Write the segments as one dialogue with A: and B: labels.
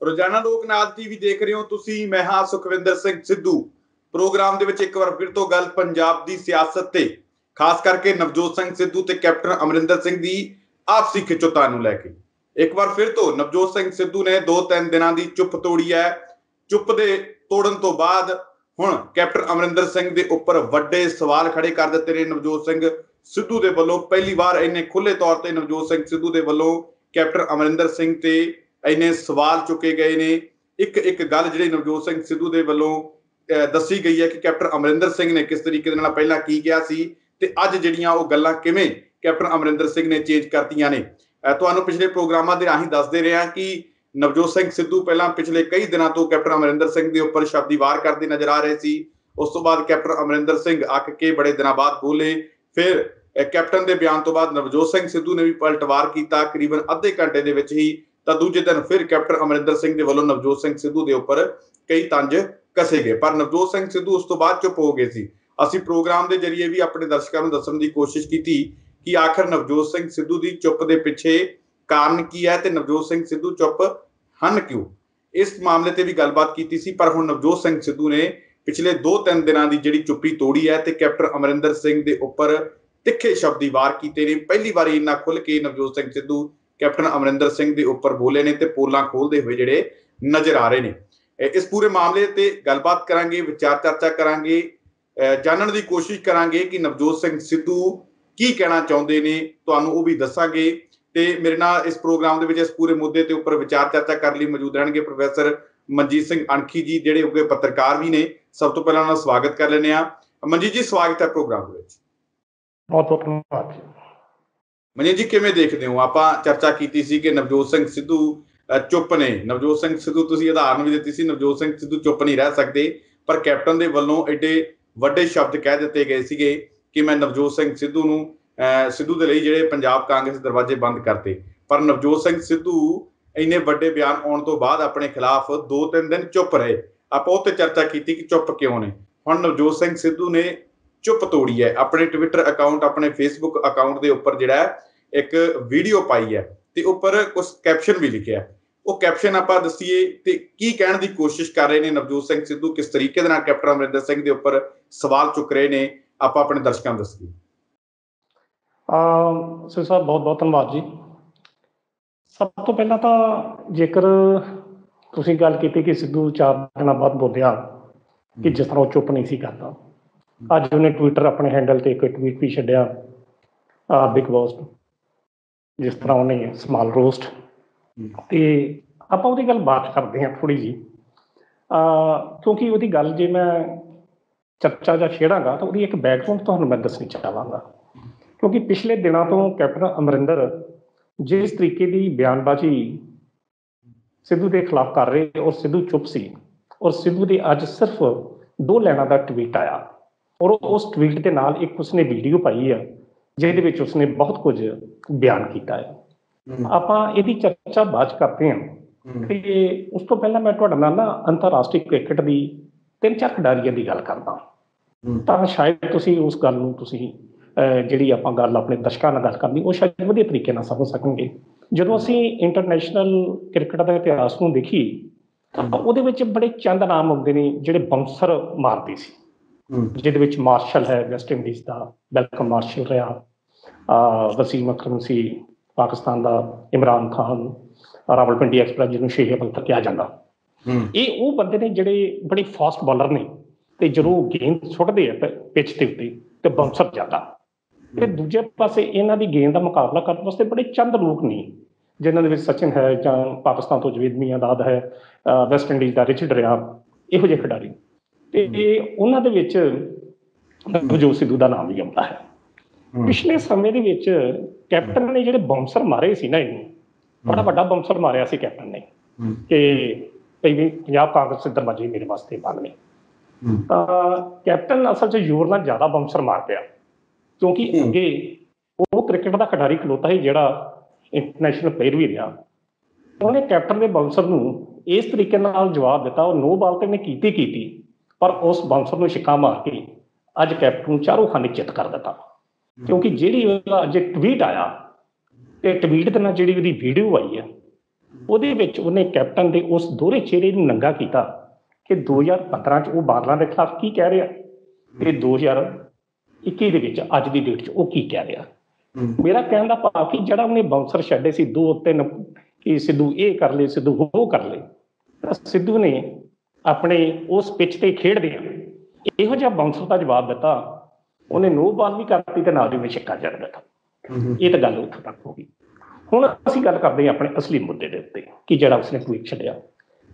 A: ਰੋਜ਼ਾਨਾ ਲੋਕ ਨਾਥ ਟੀਵੀ ਦੇਖ ਰਹੇ ਹੋ ਤੁਸੀਂ। ਮੈਂ ਹਾਂ ਸੁਖਵਿੰਦਰ ਸਿੰਘ ਸਿੱਧੂ। ਪ੍ਰੋਗਰਾਮ ਦੇ ਵਿੱਚ ਇੱਕ ਵਾਰ ਫਿਰ ਤੋਂ ਗੱਲ ਪੰਜਾਬ ਦੀ ਸਿਆਸਤ ਤੇ ਖਾਸ ਕਰਕੇ ਨਵਜੋਤ ਸਿੰਘ ਸਿੱਧੂ ਤੇ ਕੈਪਟਨ ਅਮਰਿੰਦਰ ਸਿੰਘ ਦੀ ਆਪਸੀ ਖਿੱਚੋਤਾਣ ਨੂੰ ਲੈ ਕੇ। ਇੱਕ ਵਾਰ ਫਿਰ ਤੋਂ ਨਵਜੋਤ ਸਿੰਘ ਸਿੱਧੂ ਨੇ 2-3 ਦਿਨਾਂ ਦੀ ਚੁੱਪ ਤੋੜੀ ਹੈ। ਚੁੱਪ ਦੇ ਤੋੜਨ ਤੋਂ ਬਾਅਦ ਹੁਣ ਕੈਪਟਨ ਅਮਰਿੰਦਰ ਸਿੰਘ ਦੇ ਉੱਪਰ ਵੱਡੇ ਸਵਾਲ ਖੜੇ ਕਰ ਦਿੱਤੇ ਨੇ ਨਵਜੋਤ ਸਿੰਘ ਸਿੱਧੂ ਦੇ ਵੱਲੋਂ। ਪਹਿਲੀ ਵਾਰ ਇੰਨੇ ਖੁੱਲੇ ਤੌਰ ਤੇ ਨਵਜੋਤ ਸਿੰਘ ਸਿੱਧੂ ਦੇ ਵੱਲੋਂ ਕੈਪਟਨ ਅਮਰਿੰਦਰ ਸਿੰਘ ਤੇ ਇੰਨੇ ਸਵਾਲ ਚੁੱਕੇ ਗਏ ਨੇ। ਇੱਕ ਗੱਲ ਜਿਹੜੀ ਨਵਜੋਤ ਸਿੰਘ ਸਿੱਧੂ ਦੇ ਵੱਲੋਂ ਦੱਸੀ ਗਈ ਹੈ ਕਿ ਕੈਪਟਨ ਅਮਰਿੰਦਰ ਸਿੰਘ ਨੇ ਕਿਸ ਤਰੀਕੇ ਦੇ ਨਾਲ ਪਹਿਲਾਂ ਕੀ ਕਿਹਾ ਸੀ ਤੇ ਅੱਜ ਜਿਹੜੀਆਂ ਉਹ ਗੱਲਾਂ ਕਿਵੇਂ ਕੈਪਟਨ ਅਮਰਿੰਦਰ ਸਿੰਘ ਨੇ ਚੇਂਜ ਕਰਤੀਆਂ ਨੇ। ਤੁਹਾਨੂੰ ਪਿਛਲੇ ਪ੍ਰੋਗਰਾਮਾਂ ਦੇ ਰਾਹੀਂ ਦੱਸਦੇ ਰਹੇ ਹਾਂ ਕਿ ਨਵਜੋਤ ਸਿੰਘ ਸਿੱਧੂ ਪਹਿਲਾਂ ਪਿਛਲੇ ਕਈ ਦਿਨਾਂ ਤੋਂ ਕੈਪਟਨ ਅਮਰਿੰਦਰ ਸਿੰਘ ਦੇ ਉੱਪਰ ਸ਼ਬਦੀ ਵਾਰ ਕਰਦੇ ਨਜ਼ਰ ਆ ਰਹੇ ਸੀ। ਉਸ ਤੋਂ ਬਾਅਦ ਕੈਪਟਨ ਅਮਰਿੰਦਰ ਸਿੰਘ ਅੱਕ ਕੇ ਬੜੇ ਦਿਨਾਂ ਬਾਅਦ ਬੋਲੇ। ਫਿਰ ਕੈਪਟਨ ਦੇ ਬਿਆਨ ਤੋਂ ਬਾਅਦ ਨਵਜੋਤ ਸਿੰਘ ਸਿੱਧੂ ਨੇ ਵੀ ਪਲਟਵਾਰ ਕੀਤਾ ਕਰੀਬਨ ਅੱਧੇ ਘੰਟੇ ਦੇ ਵਿੱਚ ਹੀ। ਤਾਂ ਦੂਜੇ ਦਿਨ ਫਿਰ ਕੈਪਟਨ ਅਮਰਿੰਦਰ ਸਿੰਘ ਦੇ ਵੱਲੋਂ ਨਵਜੋਤ ਸਿੰਘ ਸਿੱਧੂ ਦੇ ਉੱਪਰ ਕਈ ਤੰਜ ਕਸੇ ਗਏ, ਪਰ ਨਵਜੋਤ ਸਿੰਘ ਸਿੱਧੂ ਉਸ ਤੋਂ ਬਾਅਦ ਚੁੱਪ ਹੋ ਗਏ ਸੀ। ਅਸੀਂ ਪ੍ਰੋਗਰਾਮ ਦੇ ਜ਼ਰੀਏ ਵੀ ਆਪਣੇ ਦਰਸ਼ਕਾਂ ਨੂੰ ਦੱਸਣ ਦੀ ਕੋਸ਼ਿਸ਼ ਕੀਤੀ ਕਿ ਆਖਰ ਨਵਜੋਤ ਸਿੰਘ ਸਿੱਧੂ ਦੀ ਚੁੱਪ ਦੇ ਪਿੱਛੇ ਕਾਰਨ ਕੀ ਹੈ ਤੇ ਨਵਜੋਤ ਸਿੰਘ ਸਿੱਧੂ ਚੁੱਪ ਹਨ ਕਿਉਂ। ਇਸ ਮਾਮਲੇ ਤੇ ਵੀ ਗੱਲਬਾਤ ਕੀਤੀ ਸੀ, ਪਰ ਹੁਣ ਨਵਜੋਤ ਸਿੰਘ ਸਿੱਧੂ ਨੇ ਪਿਛਲੇ 2-3 ਦਿਨਾਂ ਦੀ ਜਿਹੜੀ ਚੁੱਪੀ ਤੋੜੀ ਹੈ ਤੇ ਕੈਪਟਨ ਅਮਰਿੰਦਰ ਸਿੰਘ ਦੇ ਉੱਪਰ ਤਿੱਖੇ ਸ਼ਬਦੀ ਵਾਰ ਕੀਤੇ ਨੇ। ਪਹਿਲੀ ਵਾਰੀ ਇੰਨਾ ਖੁੱਲ ਕੇ ਨਵਜੋਤ ਸਿੰਘ ਸਿੱਧੂ ਕੈਪਟਨ ਅਮਰਿੰਦਰ ਸਿੰਘ ਦੇ ਉੱਪਰ ਬੋਲੇ ਨੇ ਤੇ ਪੋਲਾਂ ਖੋਲਦੇ ਹੋਏ ਜਿਹੜੇ ਨਜ਼ਰ ਆ ਰਹੇ ਨੇ। ਇਸ ਪੂਰੇ ਮਾਮਲੇ ਤੇ ਗੱਲਬਾਤ ਕਰਾਂਗੇ, ਵਿਚਾਰ ਚਰਚਾ ਕਰਾਂਗੇ, ਜਾਣਨ ਦੀ ਕੋਸ਼ਿਸ਼ ਕਰਾਂਗੇ ਕਿ ਨਵਜੋਤ ਸਿੰਘ ਸਿੱਧੂ ਕੀ ਕਹਿਣਾ ਚਾਹੁੰਦੇ ਨੇ, ਤੁਹਾਨੂੰ ਉਹ ਵੀ ਦੱਸਾਂਗੇ। ਤੇ ਮੇਰੇ ਨਾਲ ਇਸ ਪ੍ਰੋਗਰਾਮ ਦੇ ਵਿੱਚ ਇਸ ਪੂਰੇ ਮੁੱਦੇ ਤੇ ਉੱਪਰ ਵਿਚਾਰ ਚਰਚਾ ਕਰਨ ਲਈ ਮੌਜੂਦ ਰਹਿਣਗੇ ਪ੍ਰੋਫੈਸਰ ਮਨਜੀਤ ਸਿੰਘ ਅਣਖੀ ਜੀ, ਜਿਹੜੇ ਉੱਗੇ ਪੱਤਰਕਾਰ ਵੀ ਨੇ। ਸਭ ਤੋਂ ਪਹਿਲਾਂ ਉਹਨਾਂ ਦਾ ਸਵਾਗਤ ਕਰ ਲੈਂਦੇ ਹਾਂ। ਮਨਜੀਤ ਜੀ, ਸਵਾਗਤ ਹੈ ਪ੍ਰੋਗਰਾਮ ਦੇ ਵਿੱਚ।
B: ਬਹੁਤ ਬਹੁਤ ਧੰਨਵਾਦ ਜੀ।
A: ਮਨਜੀਤ ਜੀ, ਕਿਵੇਂ ਦੇਖਦੇ ਹੋ? ਆਪਾਂ ਚਰਚਾ ਕੀਤੀ ਸੀ ਕਿ ਨਵਜੋਤ ਸਿੰਘ ਸਿੱਧੂ ਚੁੱਪ ਨੇ। ਨਵਜੋਤ ਸਿੰਘ ਸਿੱਧੂ ਤੁਸੀਂ ਉਦਾਹਰਨ ਵੀ ਦਿੱਤੀ ਸੀ, ਨਵਜੋਤ ਸਿੰਘ ਸਿੱਧੂ ਚੁੱਪ ਨਹੀਂ ਰਹਿ ਸਕਦੇ, ਪਰ ਕੈਪਟਨ ਦੇ ਵੱਲੋਂ ਏਡੇ ਵੱਡੇ ਸ਼ਬਦ ਕਹਿ ਦਿੱਤੇ ਗਏ ਸੀਗੇ ਕਿ ਮੈਂ ਨਵਜੋਤ ਸਿੰਘ ਸਿੱਧੂ ਨੂੰ ਸਿੱਧੂ ਦੇ ਲਈ ਜਿਹੜੇ ਪੰਜਾਬ ਕਾਂਗਰਸ ਦੇ ਦਰਵਾਜ਼ੇ ਬੰਦ ਕਰਤੇ। ਪਰ ਨਵਜੋਤ ਸਿੰਘ ਸਿੱਧੂ ਇੰਨੇ ਵੱਡੇ ਬਿਆਨ ਆਉਣ ਤੋਂ ਬਾਅਦ ਆਪਣੇ ਖਿਲਾਫ 2-3 ਦਿਨ ਚੁੱਪ ਰਹੇ। ਆਪਾਂ ਉਹ ਤੇ ਚਰਚਾ ਕੀਤੀ ਕਿ ਚੁੱਪ ਕਿਉਂ ਨੇ। ਹੁਣ ਨਵਜੋਤ ਸਿੰਘ ਸਿੱਧੂ ਨੇ ਚੁੱਪ ਤੋੜੀ ਹੈ। ਆਪਣੇ ਟਵਿੱਟਰ ਅਕਾਊਂਟ, ਆਪਣੇ ਫੇਸਬੁੱਕ ਅਕਾਊਂਟ ਦੇ ਉੱਪਰ ਜਿਹੜਾ ਇੱਕ ਵੀਡੀਓ ਪਾਈ ਹੈ ਤੇ ਉੱਪਰ ਕੁਝ ਕੈਪਸ਼ਨ ਵੀ ਲਿਖਿਆ। ਉਹ ਕੈਪਸ਼ਨ ਆਪਾਂ ਦੱਸੀਏ ਤੇ ਕੀ ਕਹਿਣ ਦੀ ਕੋਸ਼ਿਸ਼ ਕਰ ਰਹੇ ਨੇ ਨਵਜੋਤ ਸਿੰਘ ਸਿੱਧੂ, ਕਿਸ ਤਰੀਕੇ ਦੇ ਨਾਲ ਕੈਪਟਨ ਅਮਰਿੰਦਰ ਸਿੰਘ ਦੇ ਉੱਪਰ ਸਵਾਲ ਚੁੱਕ ਰਹੇ ਨੇ, ਆਪਾਂ ਆਪਣੇ ਦਰਸ਼ਕਾਂ ਨੂੰ ਦੱਸੀਏ।
B: ਸਿੱਧੂ ਸਾਹਿਬ, ਬਹੁਤ ਬਹੁਤ ਧੰਨਵਾਦ ਜੀ। ਸਭ ਤੋਂ ਪਹਿਲਾਂ ਤਾਂ ਜੇਕਰ ਤੁਸੀਂ ਗੱਲ ਕੀਤੀ ਕਿ ਸਿੱਧੂ 4 ਦਿਨਾਂ ਬਾਅਦ ਬੋਲਿਆ ਕਿ ਜਿਸ ਤਰ੍ਹਾਂ ਉਹ ਚੁੱਪ ਨਹੀਂ ਸੀ ਕਰਦਾ, ਅੱਜ ਉਹਨੇ ਟਵਿੱਟਰ ਆਪਣੇ ਹੈਂਡਲ ਤੇ ਇੱਕ ਟਵੀਟ ਵੀ ਛੱਡਿਆ ਬਿਗ ਬੌਸ, ਜਿਸ ਤਰ੍ਹਾਂ ਉਹਨੇ ਸਮਾਲ ਰੋਸਟ। ਤੇ ਆਪਾਂ ਉਹਦੀ ਗੱਲ ਬਾਤ ਕਰਦੇ ਹਾਂ ਥੋੜ੍ਹੀ ਜਿਹੀ, ਕਿਉਂਕਿ ਉਹਦੀ ਗੱਲ ਜੇ ਮੈਂ ਚਰਚਾ ਜਾਂ ਛੇੜਾਂਗਾ ਤਾਂ ਉਹਦੀ ਇੱਕ ਬੈਕਗਰਾਊਂਡ ਤੁਹਾਨੂੰ ਮੈਂ ਦੱਸਣੀ ਚਾਹਾਂਗਾ। ਕਿਉਂਕਿ ਪਿਛਲੇ ਦਿਨਾਂ ਤੋਂ ਕੈਪਟਨ ਅਮਰਿੰਦਰ ਜਿਸ ਤਰੀਕੇ ਦੀ ਬਿਆਨਬਾਜ਼ੀ ਸਿੱਧੂ ਦੇ ਖਿਲਾਫ ਕਰ ਰਹੇ ਔਰ ਸਿੱਧੂ ਚੁੱਪ ਸੀ, ਔਰ ਸਿੱਧੂ ਦੇ ਅੱਜ ਸਿਰਫ 2 ਲਾਈਨਾਂ ਦਾ ਟਵੀਟ ਆਇਆ ਔਰ ਉਸ ਟਵੀਟ ਦੇ ਨਾਲ ਇੱਕ ਉਸਨੇ ਵੀਡੀਓ ਪਾਈ ਹੈ ਜਿਹਦੇ ਵਿੱਚ ਉਸਨੇ ਬਹੁਤ ਕੁਝ ਬਿਆਨ ਕੀਤਾ ਹੈ। ਆਪਾਂ ਇਹਦੀ ਚਰਚਾ ਬਾਅਦ 'ਚ ਕਰਦੇ ਹਾਂ। ਤੇ ਉਸ ਤੋਂ ਪਹਿਲਾਂ ਮੈਂ ਤੁਹਾਡੇ ਨਾਲ ਨਾ ਅੰਤਰਰਾਸ਼ਟਰੀ ਕ੍ਰਿਕਟ ਦੀ 3-4 ਖਿਡਾਰੀਆਂ ਦੀ ਗੱਲ ਕਰਦਾ, ਤਾਂ ਸ਼ਾਇਦ ਤੁਸੀਂ ਉਸ ਗੱਲ ਨੂੰ ਜਿਹੜੀ ਆਪਾਂ ਗੱਲ ਆਪਣੇ ਦਰਸ਼ਕਾਂ ਨਾਲ ਗੱਲ ਕਰਨੀ ਉਹ ਸ਼ਾਇਦ ਵਧੀਆ ਤਰੀਕੇ ਨਾਲ ਸਮਝ ਸਕਣਗੇ। ਜਦੋਂ ਅਸੀਂ ਇੰਟਰਨੈਸ਼ਨਲ ਕ੍ਰਿਕਟ ਦੇ ਇਤਿਹਾਸ ਨੂੰ ਦੇਖੀਏ ਤਾਂ ਉਹਦੇ ਵਿੱਚ ਬੜੇ ਚੰਦ ਨਾਮ ਆਉਂਦੇ ਨੇ ਜਿਹੜੇ ਬਾਉਂਸਰ ਮਾਰਦੇ ਸੀ, ਜਿਹਦੇ ਵਿੱਚ ਮਾਰਸ਼ਲ ਹੈ ਵੈਸਟ ਇੰਡੀਜ਼ ਦਾ, ਵੈਲਕਮ ਮਾਰਸ਼ਲ ਰਿਹਾ, ਵਸੀਮ ਅਕਰਮ ਸੀ ਪਾਕਿਸਤਾਨ ਦਾ, ਇਮਰਾਨ ਖਾਨ, ਰਾਵਲਪਿੰਡੀ ਐਕਸਪ੍ਰੈਸ ਜਿਹਨੂੰ ਸ਼ੇਖ ਅਵੰਤਰ ਕਿਹਾ ਜਾਂਦਾ। ਇਹ ਉਹ ਬੰਦੇ ਨੇ ਜਿਹੜੇ ਬੜੇ ਫਾਸਟ ਬਾਲਰ ਨੇ ਤੇ ਜਦੋਂ ਗੇਂਦ ਸੁੱਟਦੇ ਆ ਪਿੱਚ ਦੇ ਉੱਤੇ ਤੇ ਬਾਉਂਸਰ ਜ਼ਿਆਦਾ। ਤੇ ਦੂਜੇ ਪਾਸੇ ਇਹਨਾਂ ਦੀ ਗੇਂਦ ਦਾ ਮੁਕਾਬਲਾ ਕਰਨ ਵਾਸਤੇ ਬੜੇ ਚੰਦ ਲੋਕ ਨੇ, ਜਿਨ੍ਹਾਂ ਦੇ ਵਿੱਚ ਸਚਿਨ ਹੈ, ਜਾਂ ਪਾਕਿਸਤਾਨ ਤੋਂ ਜਵੇਦ ਮੀਆਂਦਾਦ ਹੈ, ਵੈਸਟ ਇੰਡੀਜ਼ ਦਾ ਰਿਚਰਡ ਰਿਹਾ, ਇਹੋ ਜਿਹੇ ਖਿਡਾਰੀ। ਤੇ ਉਹਨਾਂ ਦੇ ਵਿੱਚ ਨਵਜੋਤ ਸਿੱਧੂ ਦਾ ਨਾਮ ਵੀ ਆਉਂਦਾ ਹੈ। ਪਿਛਲੇ ਸਮੇਂ ਦੇ ਵਿੱਚ ਕੈਪਟਨ ਨੇ ਜਿਹੜੇ ਬਾਉਂਸਰ ਮਾਰੇ ਸੀ ਨਾ, ਇਹਨੂੰ ਬੜਾ ਵੱਡਾ ਬਾਉਂਸਰ ਮਾਰਿਆ ਸੀ ਕੈਪਟਨ ਨੇ ਕਿ ਪੰਜਾਬ ਕਾਂਗਰਸ ਦੇ ਦਰਵਾਜ਼ੇ ਮੇਰੇ ਵਾਸਤੇ ਬੰਦ ਨੇ। ਤਾਂ ਕੈਪਟਨ ਅਸਲ 'ਚ ਜ਼ੋਰ ਨਾਲ ਜ਼ਿਆਦਾ ਬਾਉਂਸਰ ਮਾਰ ਪਿਆ, ਕਿਉਂਕਿ ਅੱਗੇ ਉਹ ਕ੍ਰਿਕਟ ਦਾ ਖਿਡਾਰੀ ਖਲੋਤਾ ਸੀ ਜਿਹੜਾ ਇੰਟਰਨੈਸ਼ਨਲ ਪਲੇਅਰ ਵੀ ਰਿਹਾ। ਉਹਨੇ ਕੈਪਟਨ ਦੇ ਬਾਉਂਸਰ ਨੂੰ ਇਸ ਤਰੀਕੇ ਨਾਲ ਜਵਾਬ ਦਿੱਤਾ, ਉਹ ਨੋ ਬਾਲ ਤੇ ਉਹਨੇ ਕੀਤੀ, ਪਰ ਉਸ ਬਾਉਂਸਰ ਨੂੰ ਛਿੱਕਾ ਮਾਰ ਕੇ ਅੱਜ ਕੈਪਟਨ ਨੂੰ ਚਾਰੋਂ ਖਾਨੇ ਚਿੱਤ ਕਰ ਦਿੱਤਾ। ਕਿਉਂਕਿ ਜਿਹੜੀ ਉਹਦਾ ਅੱਜ ਟਵੀਟ ਆਇਆ ਤੇ ਟਵੀਟ ਦੇ ਨਾਲ ਜਿਹੜੀ ਉਹਦੀ ਵੀਡੀਓ ਆਈ ਹੈ ਉਹਦੇ ਵਿੱਚ ਉਹਨੇ ਕੈਪਟਨ ਦੇ ਉਸ ਦੋਹਰੇ ਚਿਹਰੇ ਨੂੰ ਨੰਗਾ ਕੀਤਾ ਕਿ 2015 'ਚ ਉਹ ਬਾਦਲਾਂ ਦੇ ਖਿਲਾਫ ਕੀ ਕਹਿ ਰਿਹਾ ਤੇ 2021 ਦੇ ਵਿੱਚ ਅੱਜ ਦੀ ਡੇਟ 'ਚ ਉਹ ਕੀ ਕਹਿ ਰਿਹਾ। ਮੇਰਾ ਕਹਿਣ ਦਾ ਭਾਵ ਕਿ ਜਿਹੜਾ ਉਹਨੇ ਬਾਉਂਸਰ ਛੱਡੇ ਸੀ 2-3 ਕਿ ਸਿੱਧੂ ਇਹ ਕਰ ਲਏ, ਸਿੱਧੂ ਉਹ ਕਰ ਲਏ, ਤਾਂ ਸਿੱਧੂ ਨੇ ਆਪਣੇ ਉਸ ਪਿੱਚ ਤੇ ਖੇਡਦਿਆਂ ਇਹੋ ਜਿਹਾ ਬਾਉਂਸਰ ਦਾ ਜਵਾਬ ਦਿੱਤਾ, ਉਹਨੇ ਨੋ ਬਾਲ ਵੀ ਕਰਤੀ ਤੇ ਨਾਲ ਹੀ ਛੱਕਾ ਜੜ ਦਿੱਤਾ। ਇਹ ਤਾਂ ਗੱਲ ਉੱਥੋਂ ਤੱਕ ਹੋ ਗਈ। ਹੁਣ ਅਸੀਂ ਗੱਲ ਕਰਦੇ ਹਾਂ ਆਪਣੇ ਅਸਲੀ ਮੁੱਦੇ ਦੇ ਉੱਤੇ ਕਿ ਜਿਹੜਾ ਉਸਨੇ ਟਵੀਟ ਛੱਡਿਆ।